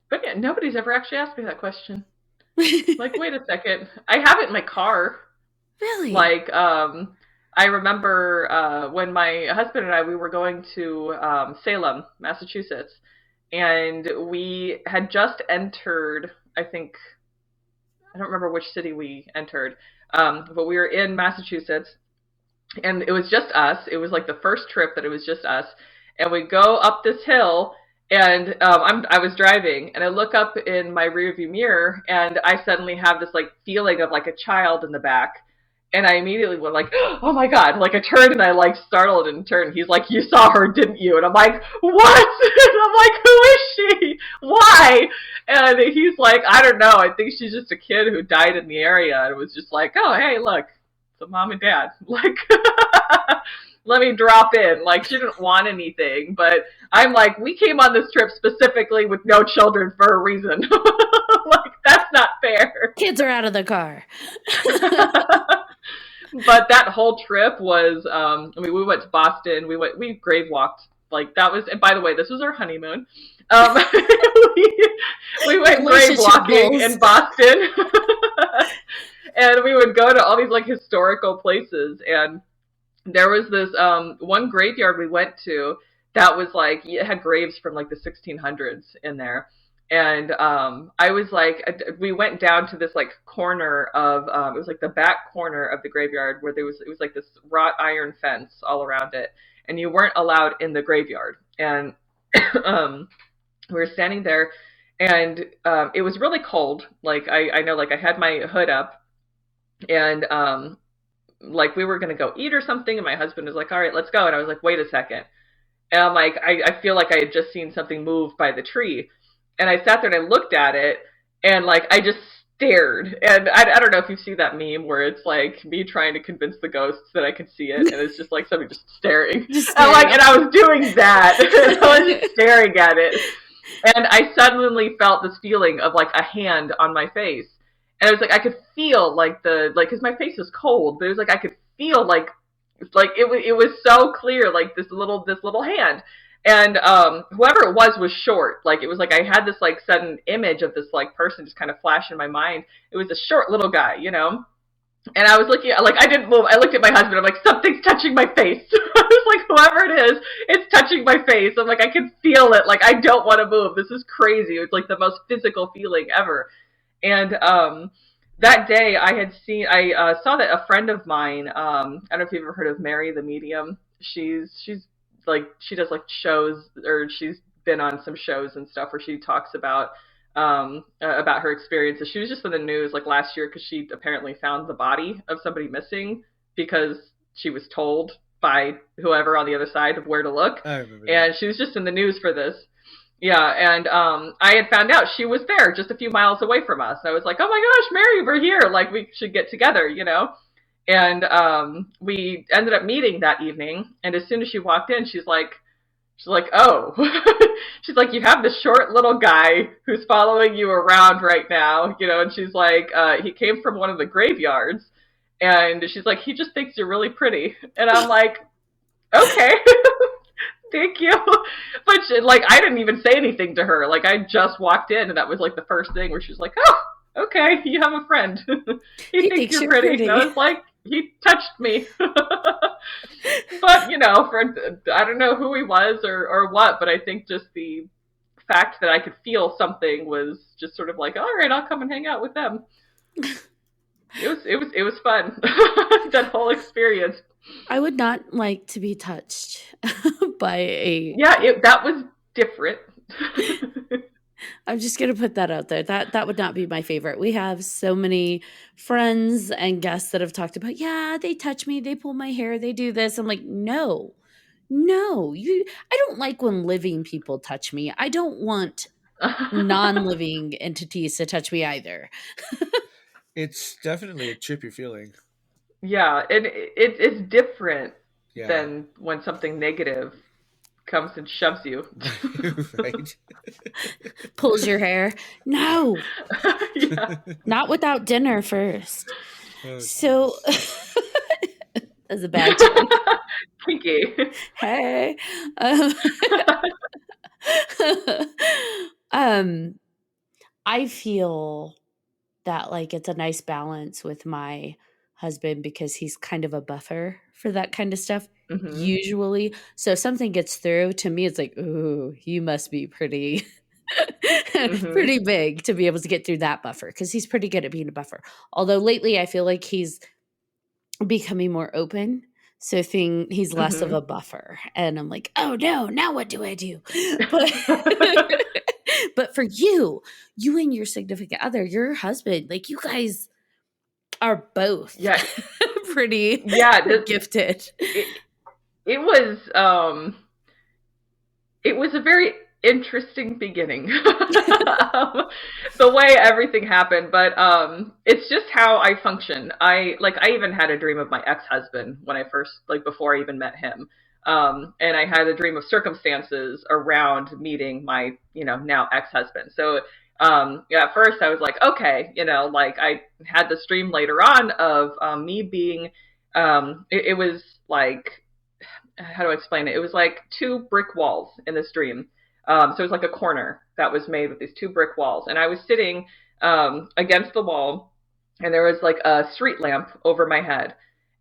Speaker 4: but yeah, nobody's ever actually asked me that question. Like, wait a second, I have it in my car.
Speaker 2: Really?
Speaker 4: Like, I remember when my husband and I, we were going to Salem, Massachusetts, and we had just entered, I think, I don't remember which city we entered, but we were in Massachusetts, and it was just us. It was like the first trip that it was just us, and we go up this hill, and I was driving, and I look up in my rearview mirror, and I suddenly have this like feeling of like a child in the back. And I immediately went like, oh my God, like I turned and I like startled and turned. He's like, you saw her, didn't you? And I'm like, what? And I'm like, who is she? Why? And he's like, I don't know. I think she's just a kid who died in the area. And it was just like, oh, hey, look, it's a mom and dad. Like, let me drop in. Like, she didn't want anything. But I'm like, we came on this trip specifically with no children for a reason. Like, that's not fair.
Speaker 2: Kids are out of the car.
Speaker 4: But that whole trip was, I mean, we went to Boston. We grave walked. Like, that was, and by the way, this was our honeymoon. We went grave walking in Boston. And we would go to all these, like, historical places. And there was this one graveyard we went to that was, like, it had graves from, like, the 1600s in there. And I was like, we went down to this like corner of, it was like the back corner of the graveyard where it was like this wrought iron fence all around it, and you weren't allowed in the graveyard. And we were standing there, and it was really cold. Like I know, like I had my hood up, and like we were gonna go eat or something, and my husband was like, all right, let's go. And I was like, wait a second. And I'm like, I feel like I had just seen something move by the tree. And I sat there and I looked at it, and like I just stared. And I don't know if you see that meme where it's like me trying to convince the ghosts that I could see it, and it's just like somebody just staring. And I was doing that, and I was just staring at it, and I suddenly felt this feeling of like a hand on my face, and it was like I could feel like because my face is cold, but it was like I could feel like it was so clear, like this little hand. And whoever it was short. Like it was like I had this like sudden image of this like person just kind of flash in my mind. It was a short little guy, you know. And I was looking at, like, I didn't move. I looked at my husband. I'm like, something's touching my face. I was like, whoever it is, it's touching my face. I'm like, I can feel it. Like, I don't want to move. This is crazy. It's like the most physical feeling ever. And that day I saw that a friend of mine, I don't know if you've ever heard of Mary the Medium. She's like, she does like shows, or she's been on some shows and stuff where she talks about her experiences. She was just in the news like last year because she apparently found the body of somebody missing because she was told by whoever on the other side of where to look.
Speaker 3: I remember
Speaker 4: and
Speaker 3: that.
Speaker 4: She was just in the news for this. Yeah, and I had found out she was there just a few miles away from us. I was like, oh my gosh, Mary, we're here. Like, we should get together, you know? And we ended up meeting that evening. And as soon as she walked in, she's like, oh. She's like, you have this short little guy who's following you around right now, you know? And she's like, he came from one of the graveyards. And she's like, he just thinks you're really pretty. And I'm like, okay. Thank you. But she, like, I didn't even say anything to her. Like, I just walked in, and that was like the first thing where she was like, oh, okay, you have a friend. He thinks you're pretty. And I was like, he touched me. But, you know, I don't know who he was or what, but I think just the fact that I could feel something was just sort of like, all right, I'll come and hang out with them. It was fun. That whole experience.
Speaker 2: I would not like to be touched by a...
Speaker 4: Yeah, that was different.
Speaker 2: I'm just going to put that out there. That would not be my favorite. We have so many friends and guests that have talked about, yeah, they touch me, they pull my hair, they do this. I'm like, no, I don't like when living people touch me. I don't want non-living entities to touch me either.
Speaker 3: It's definitely a trippy feeling.
Speaker 4: Yeah, and it's different than when something negative comes and shoves you.
Speaker 3: Right.
Speaker 2: Pulls your hair. No.
Speaker 4: Yeah.
Speaker 2: Not without dinner first. So that's a bad tone.
Speaker 4: Kinky.
Speaker 2: Hey. I feel that like it's a nice balance with my husband because he's kind of a buffer for that kind of stuff usually. So if something gets through to me, it's like, ooh, you must be pretty pretty big to be able to get through that buffer because he's pretty good at being a buffer. Although lately I feel like he's becoming more open. So he's less of a buffer. And I'm like, oh no, now what do I do? But for you and your significant other, your husband, like you guys are both pretty gifted.
Speaker 4: It was a very interesting beginning. The way everything happened, but it's just how I function. I even had a dream of my ex-husband when I first, before I even met him. And I had a dream of circumstances around meeting my, now ex-husband. So at first I was like, okay, I had this dream later on of me being, it was like, how do I explain it? It was like 2 brick walls in this dream. So it was like a corner that was made with these 2 brick walls. And I was sitting against the wall, and there was like a street lamp over my head.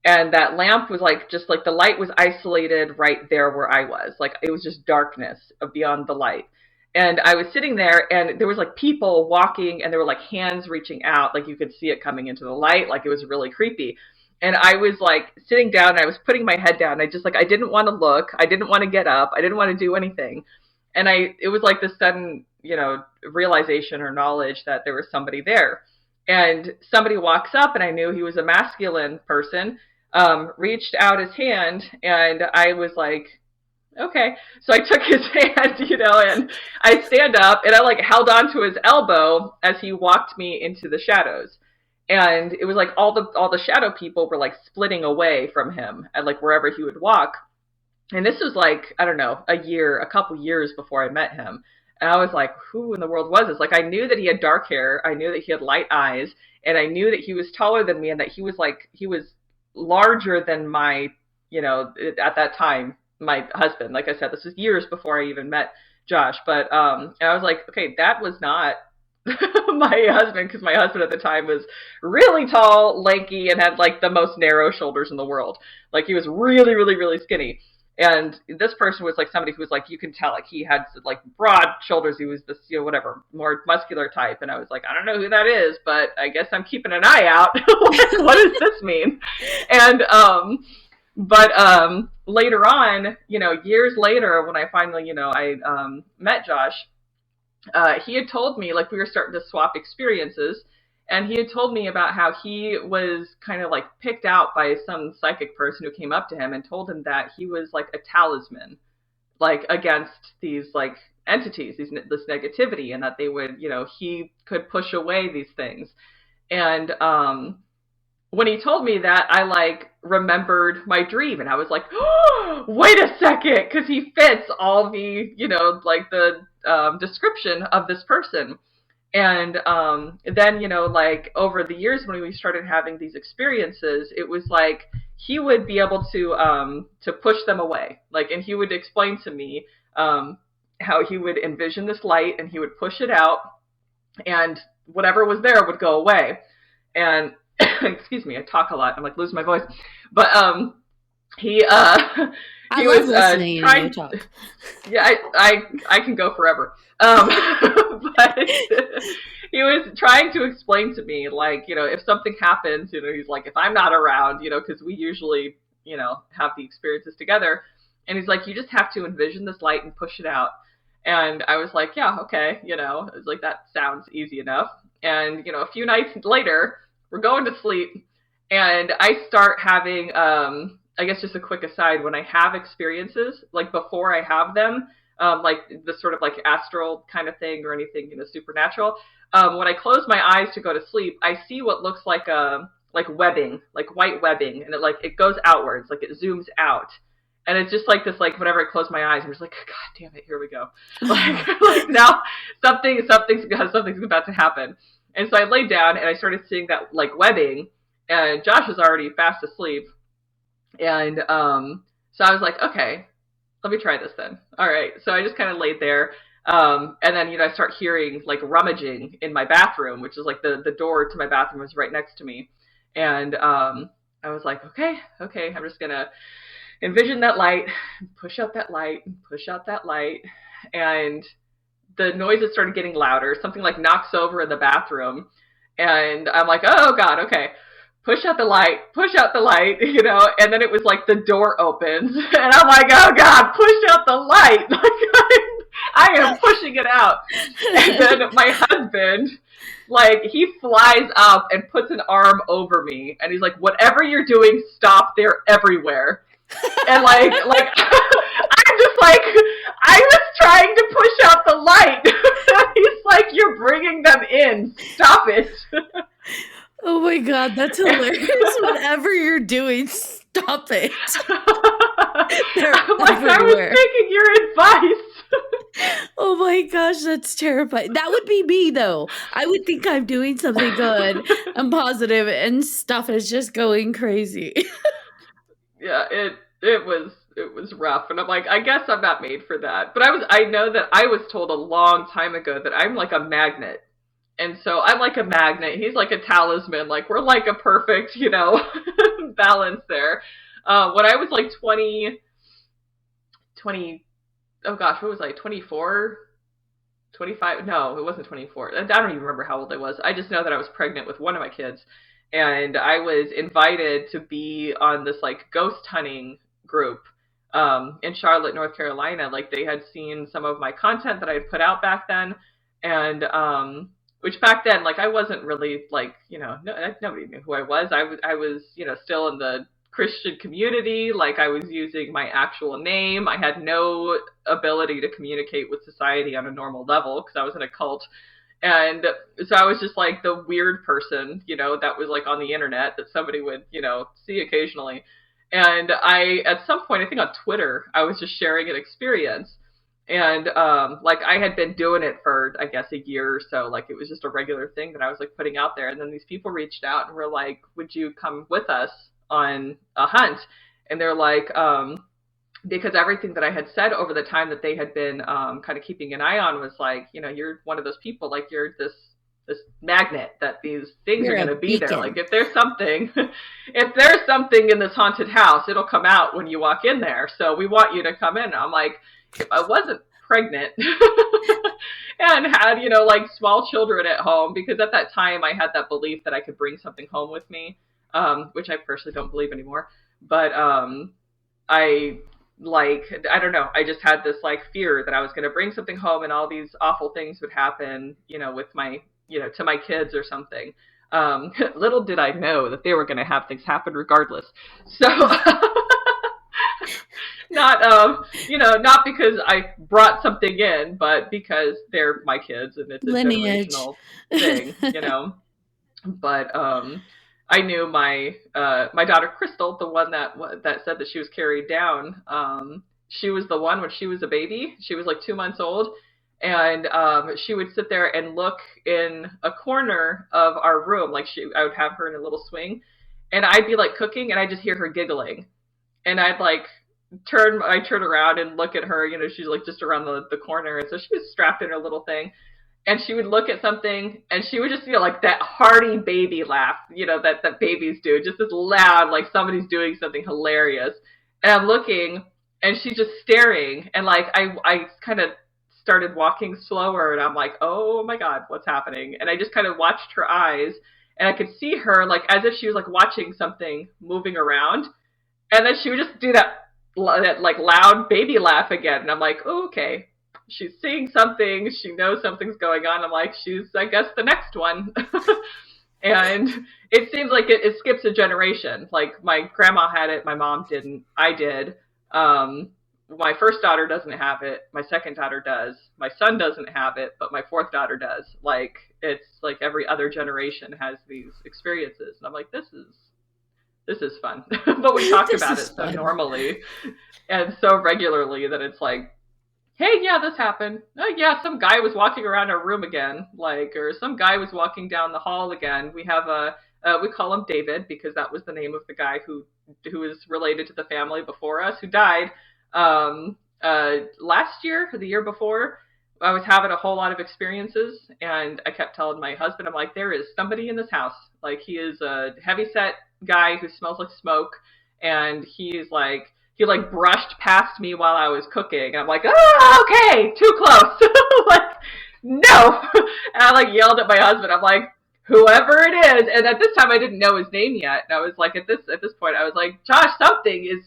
Speaker 4: And that lamp was just the light was isolated right there where I was. It was just darkness beyond the light. And I was sitting there, and there was people walking, and there were hands reaching out. You could see it coming into the light. It was really creepy. And I was sitting down, and I was putting my head down. I just I didn't want to look. I didn't want to get up. I didn't want to do anything. And it was this sudden, realization or knowledge that there was somebody there. And somebody walks up, and I knew he was a masculine person, reached out his hand, and I was like, okay. So I took his hand, and I stand up, and I held on to his elbow as he walked me into the shadows. And it was all the shadow people were splitting away from him and wherever he would walk. And this was I don't know, a couple years before I met him. And I was like, who in the world was this? I knew that he had dark hair. I knew that he had light eyes. And I knew that he was taller than me and that he was larger than my, at that time, my husband. Like I said, this was years before I even met Josh. But and I was like, okay, that was not my husband, because my husband at the time was really tall, lanky, and had the most narrow shoulders in the world. He was really, really, really skinny. And this person was somebody who was you can tell he had broad shoulders. He was this, whatever, more muscular type. And I was I don't know who that is, but I guess I'm keeping an eye out. What does this mean? And but later on, years later, when I finally, I met Josh, he had told me we were starting to swap experiences. And he had told me about how he was kind of picked out by some psychic person who came up to him and told him that he was a talisman, against these entities, this negativity, and that they would, he could push away these things. And when he told me that, I remembered my dream, and I was like, oh, wait a second, because he fits all the, the description of this person. And then, over the years when we started having these experiences, it was he would be able to push them away. And he would explain to me how he would envision this light, and he would push it out, and whatever was there would go away. And excuse me, I talk a lot. I'm losing my voice. But he
Speaker 2: was listening to you talk.
Speaker 4: Yeah, I can go forever. But he was trying to explain to me, if something happens, he's if I'm not around, because we usually, have the experiences together. And he's you just have to envision this light and push it out. And I was like, yeah, okay. It was that sounds easy enough. And, a few nights later, we're going to sleep, and I start having, I guess just a quick aside, when I have experiences, before I have them, the sort of astral kind of thing or anything, supernatural, when I close my eyes to go to sleep, I see what looks like webbing, white webbing, and it goes outwards, it zooms out. And it's just this, whenever I close my eyes, I'm just God damn it, here we go. Now something's about to happen. And so I laid down, and I started seeing that webbing, and Josh was already fast asleep. And so I was like, okay, let me try this then. All right. So I just kind of laid there. And then, I start hearing like rummaging in my bathroom, which is like the door to my bathroom was right next to me. And I was like, okay, I'm just going to envision that light, push out that light, push out that light. And the noises started getting louder. Something like knocks over in the bathroom. And I'm like, oh God, okay. Push out the light, and then it was like the door opens, and I'm like, oh God, push out the light. Like, I am pushing it out. And then my husband, like, he flies up and puts an arm over me, and he's like, whatever you're doing, stop, they're everywhere. And like, I'm just like, I was trying to push out the light. He's like, you're bringing them in, stop it.
Speaker 2: Oh my God, that's hilarious. Whatever you're doing, stop it. They're
Speaker 4: I was taking your advice.
Speaker 2: Oh my gosh, that's terrifying. That would be me though. I would think I'm doing something good and positive, and stuff is just going crazy.
Speaker 4: Yeah, it was rough, and I'm like, I guess I'm not made for that. But I know that I was told a long time ago that I'm like a magnet. And so I'm like a magnet. He's like a talisman. Like, we're like a perfect, balance there. When I was like 20, oh gosh, what was I, 24, 25? No, it wasn't 24. I don't even remember how old I was. I just know that I was pregnant with one of my kids. And I was invited to be on this like ghost hunting group in Charlotte, North Carolina. Like, they had seen some of my content that I had put out back then. And, which back then, like, I wasn't really, like, nobody knew who I was. I was, still in the Christian community. Like, I was using my actual name. I had no ability to communicate with society on a normal level because I was in a cult. And so I was just, like, the weird person, that was, like, on the internet that somebody would, see occasionally. And at some point, I think on Twitter, I was just sharing an experience. And, like, I had been doing it for, I guess, a year or so. Like, it was just a regular thing that I was, like, putting out there. And then these people reached out and were like, would you come with us on a hunt? And they're like, because everything that I had said over the time that they had been kind of keeping an eye on was like, you're one of those people, like, you're this magnet that these things are going to be there. Like, if there's something in this haunted house, it'll come out when you walk in there. So we want you to come in. I'm like, if I wasn't pregnant and had, like, small children at home, because at that time I had that belief that I could bring something home with me, which I personally don't believe anymore. But I don't know. I just had this, like, fear that I was going to bring something home and all these awful things would happen, with my, to my kids or something. Little did I know that they were going to have things happen regardless. So... not because I brought something in, but because they're my kids and it's a
Speaker 2: lineage
Speaker 4: generational thing, But I knew my daughter Crystal, the one that said that she was carried down. She was the one when she was a baby. She was like 2 months old, and she would sit there and look in a corner of our room. Like, I would have her in a little swing, and I'd be like cooking, and I'd just hear her giggling, and I'd like. I turn around and look at her, she's like just around the corner. And so she was strapped in her little thing, and she would look at something and she would just, like that hearty baby laugh, that babies do, just as loud, like somebody's doing something hilarious. And I'm looking and she's just staring. And like, I kind of started walking slower and I'm like, oh my God, what's happening? And I just kind of watched her eyes and I could see her like, as if she was like watching something moving around. And then she would just do that like loud baby laugh again, and I'm like, oh, okay, she's seeing something, she knows something's going on. I'm like, she's, I guess, the next one. And it seems like it skips a generation. Like, my grandma had it, my mom didn't, I did. My first daughter doesn't have it, my second daughter does, my son doesn't have it, but my fourth daughter does. Like, it's like every other generation has these experiences, and I'm like, this is fun. But we talk about it so normally and so regularly that it's like, hey, yeah, this happened. Oh, yeah, some guy was walking around our room again, like, or some guy was walking down the hall again. We have a We call him David because that was the name of the guy who is related to the family before us, who died last year or the year before. I was having a whole lot of experiences, and I kept telling my husband, I'm like, there is somebody in this house. Like, he is a heavyset guy who smells like smoke, and he brushed past me while I was cooking. And I'm like, okay, too close. Like, no. And I yelled at my husband. I'm like, whoever it is. And at this time I didn't know his name yet. And I was like, at this point, I was like, Josh,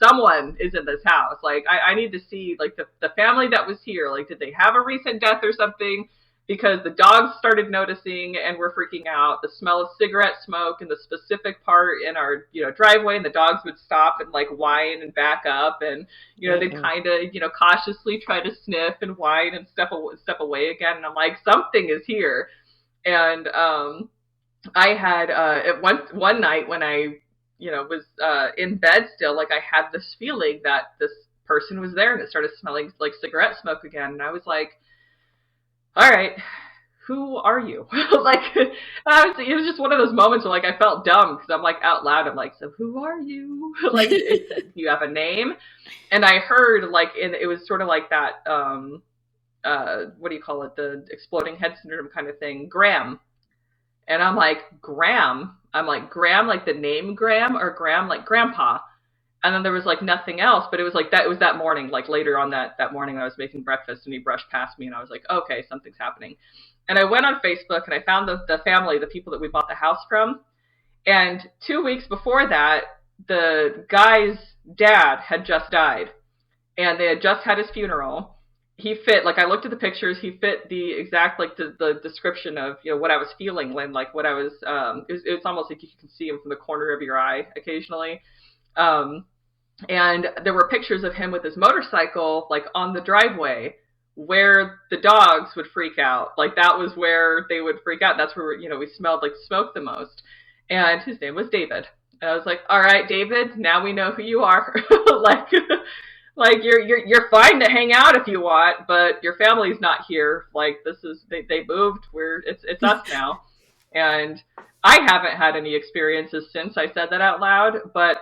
Speaker 4: someone is in this house. Like, I need to see the family that was here. Like, did they have a recent death or something? Because the dogs started noticing and were freaking out. The smell of cigarette smoke in the specific part in our, driveway, and the dogs would stop and whine and back up, and they'd kind of cautiously try to sniff and whine and step away again. And I'm like, something is here. And I had one night when I was in bed still, I had this feeling that this person was there, and it started smelling like cigarette smoke again. And I was like, all right, who are you? It was just one of those moments where I felt dumb because I'm out loud. I'm like, so who are you? Do you have a name? And I heard it was sort of like that. What do you call it? The exploding head syndrome kind of thing. Graham. And I'm like, Graham? I'm like, Graham like the name Graham, or Graham like grandpa? And then there was nothing else, but it was that. It was that morning, later on that morning, I was making breakfast and he brushed past me, and I was like, okay, something's happening. And I went on Facebook and I found the family, the people that we bought the house from. And 2 weeks before that, the guy's dad had just died, and they had just had his funeral. He fit, I looked at the pictures, he fit the exact, the description of, what I was feeling, what I was, it was almost like you can see him from the corner of your eye occasionally. And there were pictures of him with his motorcycle, on the driveway where the dogs would freak out. That was where they would freak out. That's where, we smelled like smoke the most. And his name was David. And I was like, all right, David, now we know who you are. You're fine to hang out if you want, but your family's not here. They moved. It's us now. And I haven't had any experiences since I said that out loud, but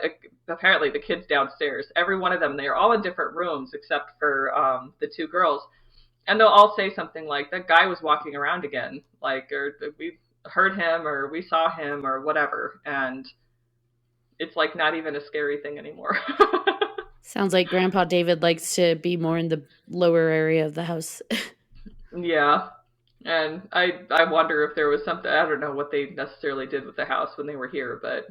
Speaker 4: apparently the kids downstairs, every one of them, they're all in different rooms except for the two girls. And they'll all say something like, that guy was walking around again, or we heard him, or we saw him, or whatever. And it's not even a scary thing anymore.
Speaker 2: Sounds like Grandpa David likes to be more in the lower area of the house.
Speaker 4: Yeah. And I wonder if there was something, I don't know what they necessarily did with the house when they were here, but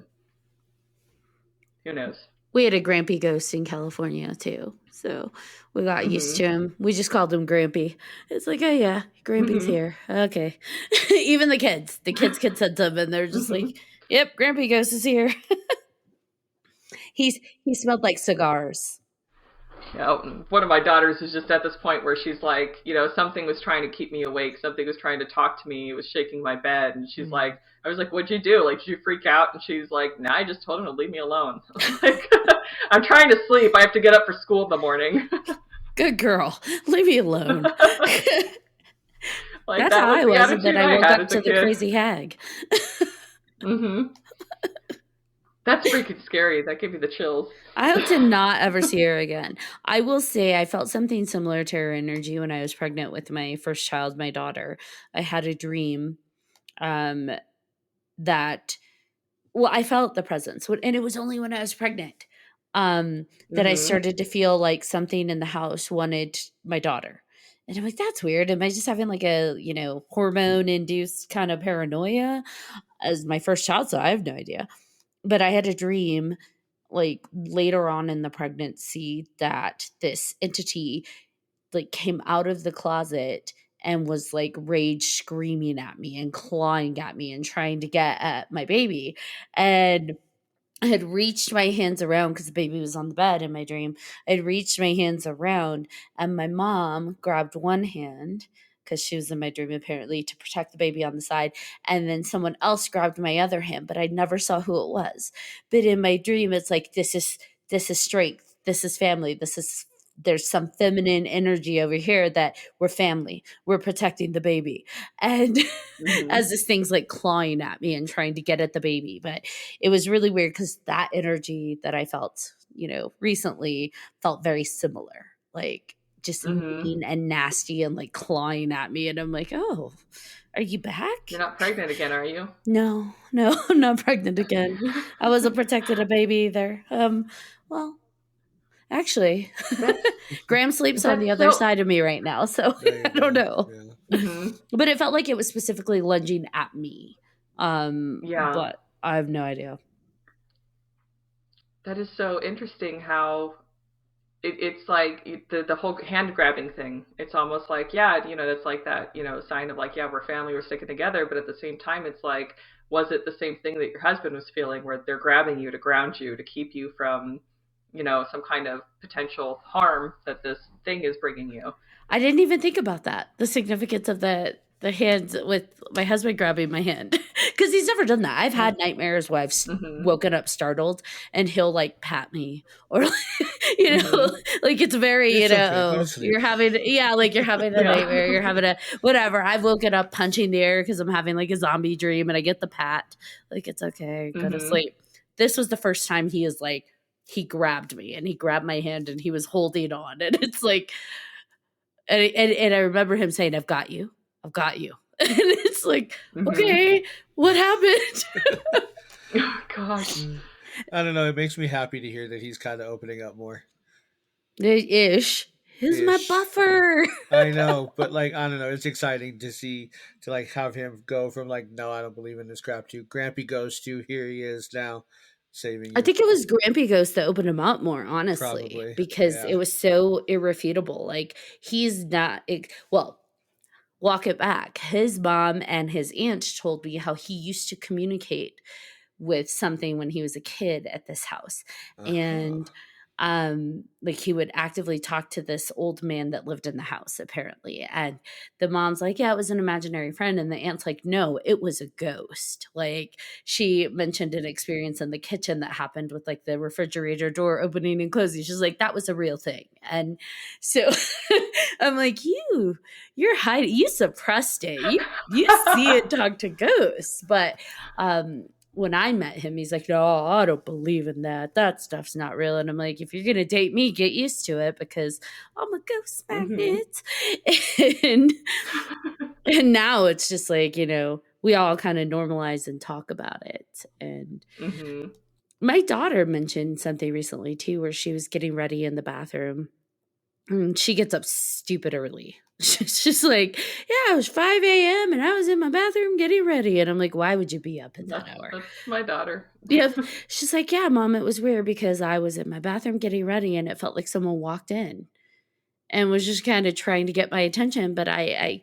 Speaker 4: who knows?
Speaker 2: We had a Grampy ghost in California too, so we got used to him. We just called him Grampy. It's like, oh yeah, Grampy's here. Okay. Even the kids could sense him, and they're just like, yep, Grampy ghost is here. He smelled like cigars.
Speaker 4: Yeah, one of my daughters is just at this point where she's like, something was trying to keep me awake. Something was trying to talk to me. It was shaking my bed. And she's like, I was like, what'd you do? Did you freak out? And she's like, nah, I just told him to leave me alone. I'm trying to sleep. I have to get up for school in the morning.
Speaker 2: Good girl. Leave me alone. That's how I was, and then I woke up to the crazy hag.
Speaker 4: That's freaking scary. That gave me the chills.
Speaker 2: I hope to not ever see her again. I will say I felt something similar to her energy when I was pregnant with my first child, my daughter. I had a dream that, I felt the presence. And it was only when I was pregnant that I started to feel like something in the house wanted my daughter. And I'm like, that's weird. Am I just having a, hormone-induced kind of paranoia as my first child? So I have no idea. But I had a dream later on in the pregnancy that this entity came out of the closet and was rage screaming at me and clawing at me and trying to get at my baby. And I had reached my hands around because the baby was on the bed in my dream. I had reached my hands around, and my mom grabbed one hand because she was in my dream apparently to protect the baby on the side. And then someone else grabbed my other hand, but I never saw who it was. But in my dream, it's this is strength. This is family. This is there's some feminine energy over here that we're family, we're protecting the baby. And as this thing's like clawing at me and trying to get at the baby. But it was really weird because that energy that I felt, recently felt very similar, like just mean and nasty and like clawing at me. And I'm like, oh, are you back?
Speaker 4: You're not pregnant again, are you?
Speaker 2: No, I'm not pregnant again. I wasn't protected a baby either. Well, actually, Graham sleeps on the other side of me right now, so I don't know. Yeah. But it felt like it was specifically lunging at me. But I have no idea.
Speaker 4: That is so interesting how it's like the whole hand grabbing thing. It's almost like, that's like that, sign of like, we're family, we're sticking together. But at the same time, it's like, was it the same thing that your husband was feeling where they're grabbing you to ground you, to keep you from, some kind of potential harm that this thing is bringing you?
Speaker 2: I didn't even think about that. The significance of the hands with my husband grabbing my hand. Because he's never done that. I've had nightmares where I've woken up startled and he'll like pat me or like it's very, you're having a nightmare, you're having a whatever. I've woken up punching the air because I'm having like a zombie dream and I get the pat. Like, it's okay, go to sleep. This was the first time he is like, he grabbed me and he grabbed my hand and he was holding on. And it's like, and I remember him saying, I've got you. And it's like, okay, what happened?
Speaker 4: Oh, gosh.
Speaker 3: I don't know. It makes me happy to hear that he's kind of opening up more.
Speaker 2: Ish. He's my buffer.
Speaker 3: I know, but like, I don't know. It's exciting to like have him go from like, no, I don't believe in this crap to Grampy Ghost to here he is now saving you.
Speaker 2: I think it was Grampy Ghost that opened him up more, honestly. Probably. Because it was so irrefutable. Like, he's not, walk it back. His mom and his aunt told me how he used to communicate with something when he was a kid at this house. And like he would actively talk to this old man that lived in the house, apparently. And the mom's like, yeah, it was an imaginary friend. And the aunt's like, no, it was a ghost. Like, she mentioned an experience in the kitchen that happened with like the refrigerator door opening and closing. She's like, that was a real thing. And so I'm like, you're hiding, you suppressed it. You see it talk to ghosts. But when I met him, he's like, no, I don't believe in that. That stuff's not real. And I'm like, if you're going to date me, get used to it because I'm a ghost magnet. And now it's just like, we all kind of normalize and talk about it. And my daughter mentioned something recently too, where she was getting ready in the bathroom. And she gets up stupid early. She's just like, yeah, it was 5 a.m. and I was in my bathroom getting ready. And I'm like, why would you be up at that hour?
Speaker 4: That's my daughter.
Speaker 2: Yeah. She's like, yeah, Mom, it was weird because I was in my bathroom getting ready and it felt like someone walked in and was just kind of trying to get my attention. But I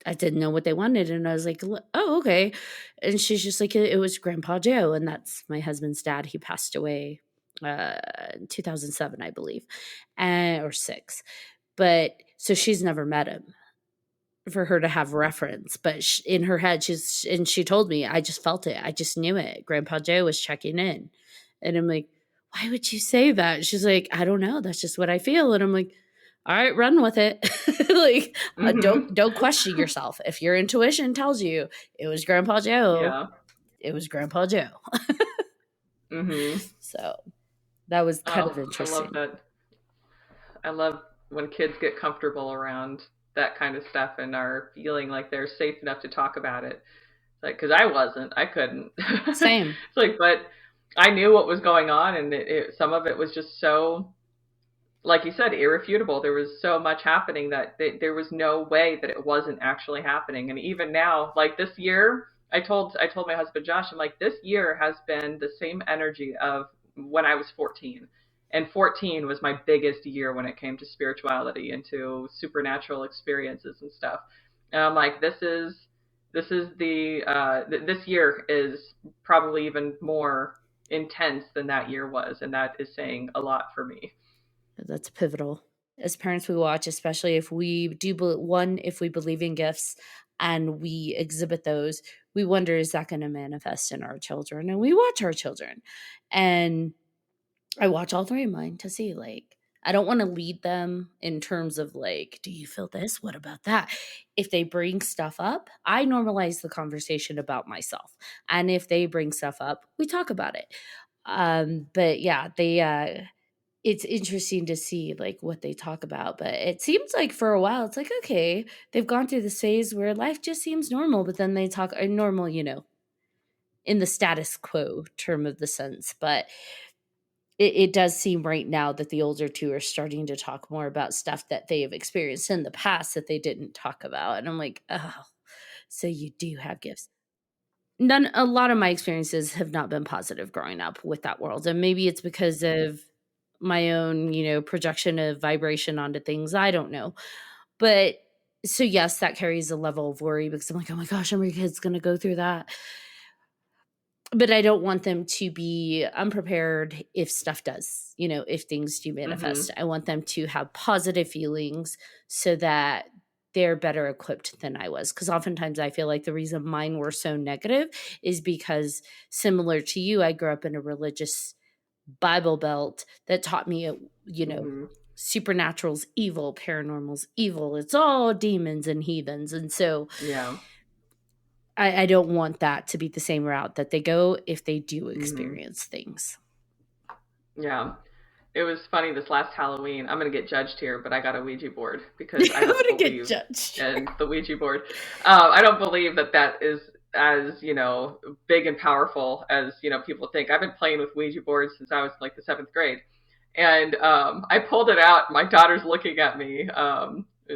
Speaker 2: didn't know what they wanted. And I was like, oh, okay. And she's just like, it was Grandpa Joe. And that's my husband's dad. He passed away in 2007, I believe, or 6. But so she's never met him for her to have reference. But in her head, she told me, I just felt it. I just knew it. Grandpa Joe was checking in. And I'm like, why would you say that? She's like, I don't know. That's just what I feel. And I'm like, all right, run with it. Like, don't question yourself. If your intuition tells you it was Grandpa Joe, it was Grandpa Joe. So that was kind of interesting.
Speaker 4: I love that. I love when kids get comfortable around that kind of stuff and are feeling like they're safe enough to talk about it. Like, because I couldn't.
Speaker 2: Same.
Speaker 4: It's like, but I knew what was going on, and some of it was just so, like you said, irrefutable. There was so much happening that there was no way that it wasn't actually happening. And even now, like this year, I told my husband Josh, I'm like, this year has been the same energy of when I was 14. And 14 was my biggest year when it came to spirituality and to supernatural experiences and stuff. And I'm like, this year is probably even more intense than that year was. And that is saying a lot for me.
Speaker 2: That's pivotal. As parents, we watch, especially if we if we believe in gifts and we exhibit those, we wonder, is that going to manifest in our children? And we watch our children. And I watch all 3 of mine to see, like, I don't want to lead them in terms of like, do you feel this? What about that? If they bring stuff up, I normalize the conversation about myself. And if they bring stuff up, we talk about it. But yeah, it's interesting to see like what they talk about, but it seems like for a while it's like, okay, they've gone through this phase where life just seems normal, but then they talk normal, in the status quo term of the sense. But it does seem right now that the older two are starting to talk more about stuff that they have experienced in the past that they didn't talk about. And I'm like, oh, so you do have gifts. A lot of my experiences have not been positive growing up with that world. And maybe it's because of my own, projection of vibration onto things. I don't know. But so yes, that carries a level of worry because I'm like, oh my gosh, are my kids going to go through that? But I don't want them to be unprepared if stuff does, if things do manifest. I want them to have positive feelings so that they're better equipped than I was. Because oftentimes I feel like the reason mine were so negative is because, similar to you, I grew up in a religious Bible belt that taught me, supernatural's evil, paranormal's evil. It's all demons and heathens. And so I don't want that to be the same route that they go if they do experience things.
Speaker 4: Yeah. It was funny this last Halloween. I'm going to get judged here, but I got a Ouija board because I don't believe in the Ouija board. I don't believe that is as, big and powerful as, people think. I've been playing with Ouija boards since I was like the 7th grade. And I pulled it out. My daughter's looking at me.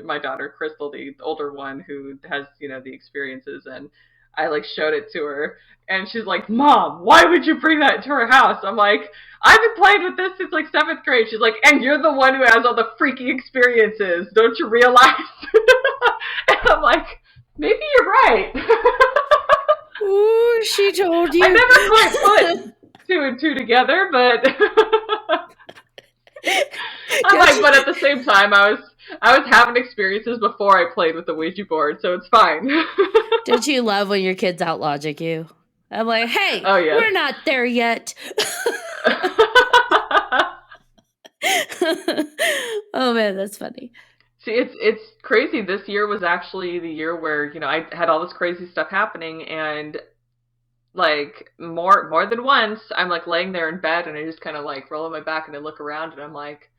Speaker 4: My daughter, Crystal, the older one who has, the experiences. And I like showed it to her. And she's like, Mom, why would you bring that to our house? I'm like, I've been playing with this since like 7th grade. She's like, and you're the one who has all the freaky experiences. Don't you realize? And I'm like, maybe you're right.
Speaker 2: Ooh, she told you.
Speaker 4: I never quite put 2 and 2 together, but I'm like, but at the same time, I was having experiences before I played with the Ouija board, so it's fine.
Speaker 2: Don't you love when your kids out logic you? I'm like, hey, we're not there yet. Oh man, that's funny.
Speaker 4: See, it's crazy. This year was actually the year where, I had all this crazy stuff happening, and like more than once, I'm like laying there in bed and I just kind of like roll on my back and I look around and I'm like,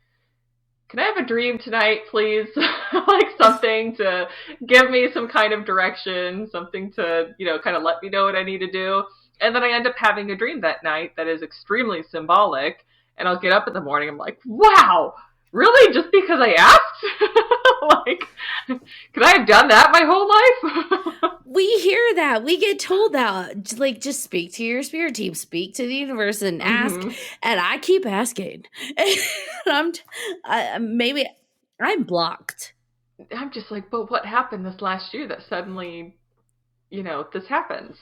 Speaker 4: can I have a dream tonight, please? Like something to give me some kind of direction, something to, kind of let me know what I need to do. And then I end up having a dream that night that is extremely symbolic. And I'll get up in the morning. I'm like, wow, really? Just because I asked? Like, could I have done that my whole life?
Speaker 2: We hear that. We get told that. Like, just speak to your spirit team, speak to the universe and ask. And I keep asking. And I'm blocked.
Speaker 4: I'm just like, but what happened this last year that suddenly, this happens?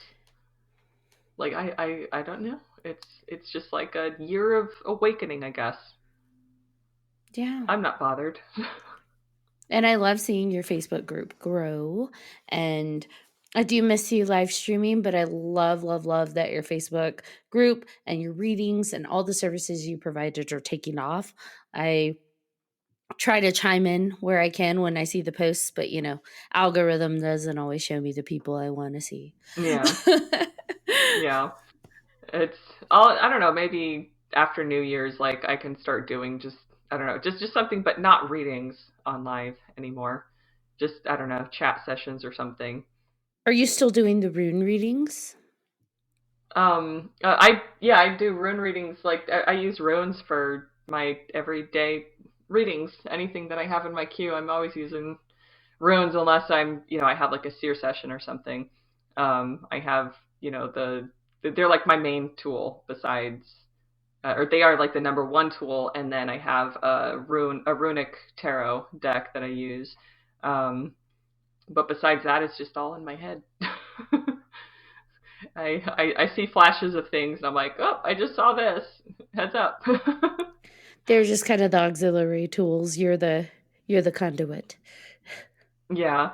Speaker 4: Like, I don't know. It's just like a year of awakening, I guess.
Speaker 2: Yeah.
Speaker 4: I'm not bothered.
Speaker 2: And I love seeing your Facebook group grow. And I do miss you live streaming, but I love, love, love that your Facebook group and your readings and all the services you provided are taking off. I try to chime in where I can when I see the posts, but algorithm doesn't always show me the people I want to see.
Speaker 4: Yeah. Yeah. It's all, I don't know, maybe after New Year's, like I can start doing just something, but not readings on live anymore. Just, I don't know, chat sessions or something.
Speaker 2: Are you still doing the rune readings?
Speaker 4: I do rune readings. Like I use runes for my everyday readings. Anything that I have in my queue, I'm always using runes unless I'm, I have like a seer session or something. I have, they're like my main tool besides, or they are like the number one tool. And then I have a runic tarot deck that I use. But besides that, it's just all in my head. I see flashes of things and I'm like, oh, I just saw this. Heads up.
Speaker 2: They're just kind of the auxiliary tools. You're the conduit.
Speaker 4: Yeah.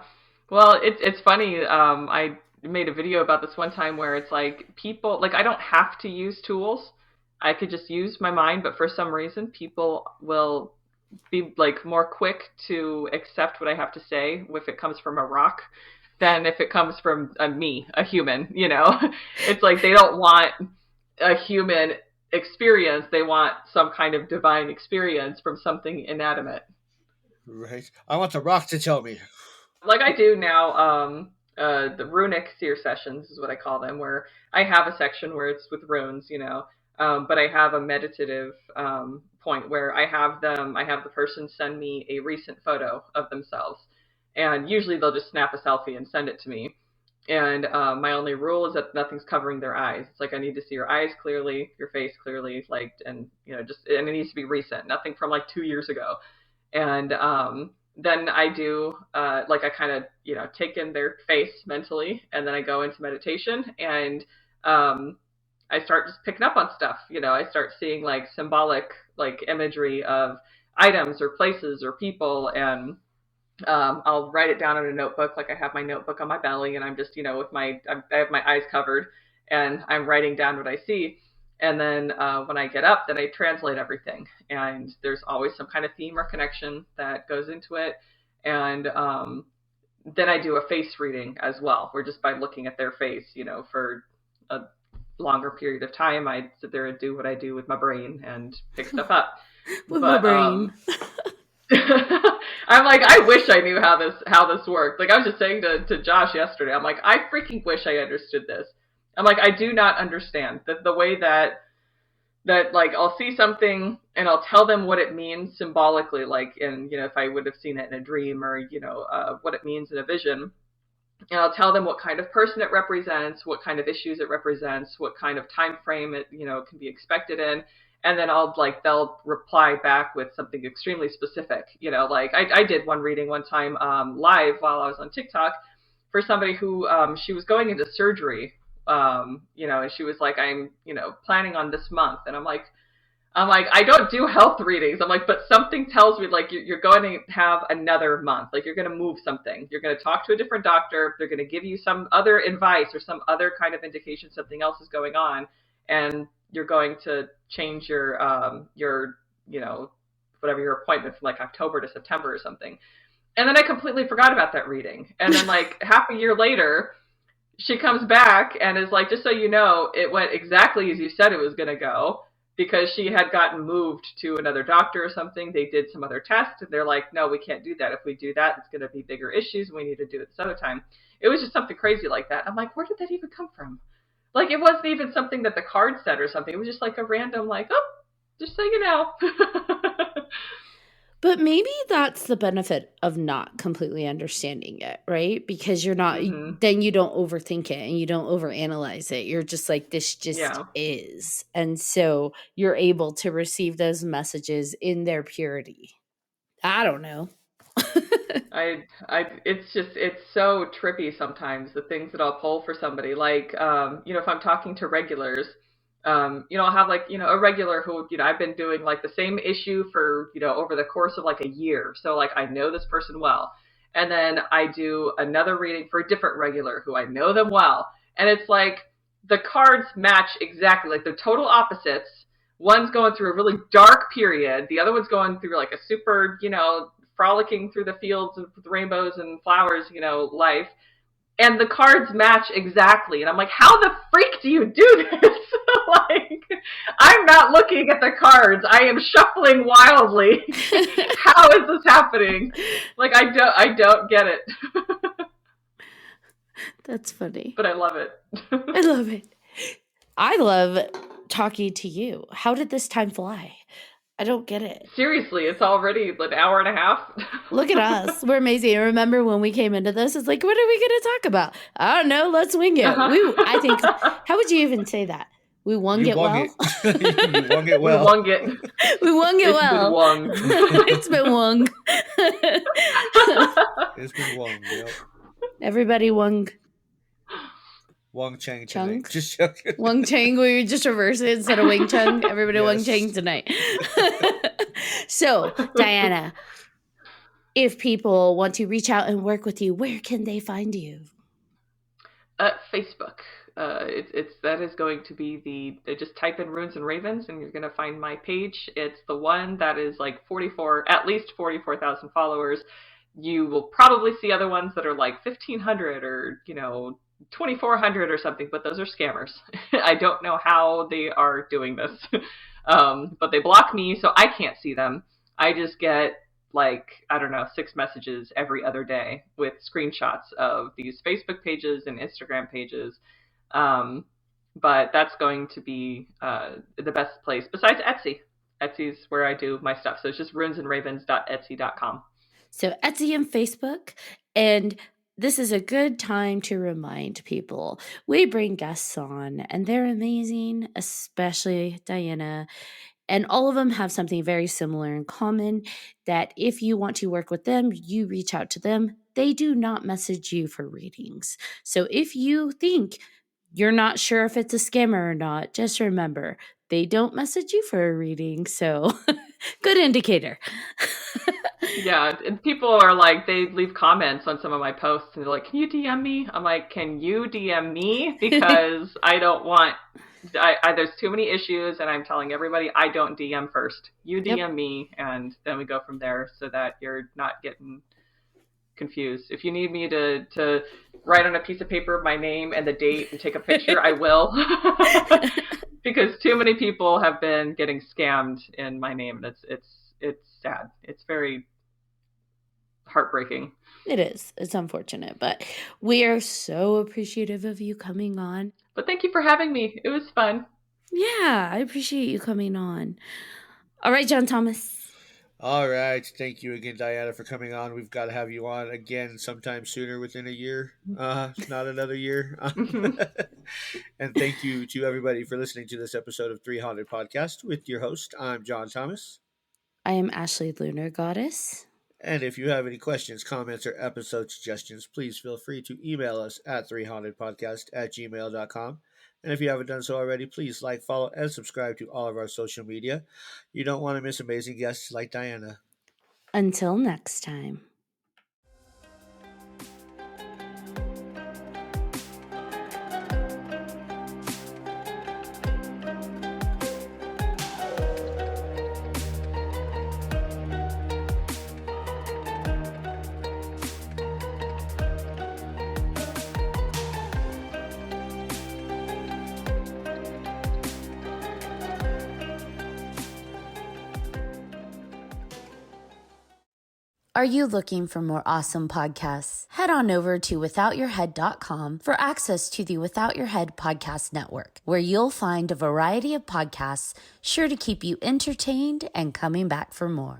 Speaker 4: Well, it's funny. I made a video about this one time where it's like people, like I don't have to use tools. I could just use my mind, but for some reason people will be like more quick to accept what I have to say if it comes from a rock than if it comes from me, a human, you know? It's like they don't want a human experience. They want some kind of divine experience from something inanimate.
Speaker 3: Right. I want the rock to tell me.
Speaker 4: Like I do now, the runic seer sessions is what I call them, where I have a section where it's with runes, you know, but I have a meditative point where I have the person send me a recent photo of themselves, and usually they'll just snap a selfie and send it to me. And my only rule is that nothing's covering their eyes. It's like I need to see your eyes clearly, your face clearly, like, and you know, and it needs to be recent, nothing from like 2 years ago. And then I do like I kind of, you know, take in their face mentally, and then I go into meditation, and I start just picking up on stuff. You know, I start seeing like symbolic like imagery of items or places or people, and I'll write it down in a notebook. Like I have my notebook on my belly, and I'm just, you know, with I have my eyes covered, and I'm writing down what I see. And then when I get up, then I translate everything. And there's always some kind of theme or connection that goes into it. And then I do a face reading as well, where just by looking at their face, you know, for a longer period of time, I sit there and do what I do with my brain and pick stuff up.
Speaker 2: My brain.
Speaker 4: I'm like, I wish I knew how this worked. Like I was just saying to Josh yesterday, I'm like, I freaking wish I understood this. I'm like, I do not understand the way that like I'll see something and I'll tell them what it means symbolically, like in, you know, if I would have seen it in a dream, or, you know, what it means in a vision. And I'll tell them what kind of person it represents, what kind of issues it represents, what kind of time frame it, you know, can be expected in. And then they'll reply back with something extremely specific. You know, like I did one reading one time live while I was on TikTok for somebody who she was going into surgery. You know, and she was like, I'm, you know, planning on this month. And I'm like, I don't do health readings. I'm like, but something tells me like you're going to have another month. Like you're going to move something. You're going to talk to a different doctor. They're going to give you some other advice or some other kind of indication something else is going on. And you're going to change your, you know, whatever your appointment from like October to September or something. And then I completely forgot about that reading. And then like half a year later, she comes back and is like, just so you know, it went exactly as you said it was going to go, because she had gotten moved to another doctor or something. They did some other test, and they're like, no, we can't do that. If we do that, it's going to be bigger issues, and we need to do it this other time. It was just something crazy like that. I'm like, where did that even come from? Like, it wasn't even something that the card said or something. It was just like a random, like, oh, just so you know.
Speaker 2: But maybe that's the benefit of not completely understanding it, right? Because you're not, then you don't overthink it and you don't overanalyze it. You're just like, this just is. And so you're able to receive those messages in their purity. I don't know.
Speaker 4: It's so trippy sometimes, the things that I'll pull for somebody. Like, you know, if I'm talking to regulars, you know, I'll have like, you know, a regular who, you know, I've been doing like the same issue for, you know, over the course of like a year. So like I know this person well. And then I do another reading for a different regular who I know them well. And it's like the cards match exactly, like they're total opposites. One's going through a really dark period. The other one's going through like a super, you know, frolicking through the fields with rainbows and flowers, you know, life. And the cards match exactly. And I'm like, how the freak do you do this? Like, I'm not looking at the cards. I am shuffling wildly. How is this happening? Like, I don't get it.
Speaker 2: That's funny.
Speaker 4: But I love it.
Speaker 2: I love it. I love talking to you. How did this time fly? I don't get it.
Speaker 4: Seriously, it's already an hour and a half.
Speaker 2: Look at us. We're amazing. I remember when we came into this, it's like, what are we going to talk about? I don't know. Let's wing it. I think, how would you even say that? We wung it well?
Speaker 3: You wung it well.
Speaker 4: We wung it.
Speaker 2: We wung it well.
Speaker 4: It's been wung.
Speaker 2: It's been wung.
Speaker 3: It's been wung, yep.
Speaker 2: Everybody wung.
Speaker 3: Wung Chang
Speaker 2: Chung?
Speaker 3: Just
Speaker 2: Wung Chang, we just reverse it instead of Wing Chung. Everybody Wung Chang tonight. So, Diana, if people want to reach out and work with you, where can they find you?
Speaker 4: Facebook. That is going to be just type in Runes and Ravens and you're going to find my page. It's the one that is like at least 44,000 followers. You will probably see other ones that are like 1,500 or 2,400 or something, but those are scammers. I don't know how they are doing this, but they block me, so I can't see them. I just get like, I don't know, 6 messages every other day with screenshots of these Facebook pages and Instagram pages. But that's going to be the best place besides Etsy. Etsy's where I do my stuff. So it's just runesandravens.etsy.com.
Speaker 2: So Etsy and Facebook. And this is a good time to remind people we bring guests on and they're amazing, especially Diana. And all of them have something very similar in common, that if you want to work with them, you reach out to them. They do not message you for readings. So if you think you're not sure if it's a scammer or not, just remember, they don't message you for a reading. So good indicator.
Speaker 4: Yeah, and people are like, they leave comments on some of my posts and they're like, can you DM me? I'm like, can you DM me? Because I don't want... there's too many issues, and I'm telling everybody I don't DM first. You DM me, and then we go from there, so that you're not getting confused. If you need me to write on a piece of paper my name and the date and take a picture, I will. Because too many people have been getting scammed in my name, and it's sad. It's very heartbreaking.
Speaker 2: It is. It's unfortunate, but we are so appreciative of you coming on.
Speaker 4: But thank you for having me. It was fun.
Speaker 2: Yeah, I appreciate you coming on. All right, John Thomas.
Speaker 3: All right. Thank you again, Diana, for coming on. We've got to have you on again sometime sooner, within a year, not another year. And thank you to everybody for listening to this episode of 3Haunted Podcast with your host. I'm John Thomas.
Speaker 2: I am Ashley Lunar Goddess.
Speaker 3: And if you have any questions, comments, or episode suggestions, please feel free to email us at 3hauntedpodcast@gmail.com. And if you haven't done so already, please like, follow, and subscribe to all of our social media. You don't want to miss amazing guests like Diana.
Speaker 2: Until next time. Are you looking for more awesome podcasts? Head on over to withoutyourhead.com for access to the Without Your Head podcast network, where you'll find a variety of podcasts sure to keep you entertained and coming back for more.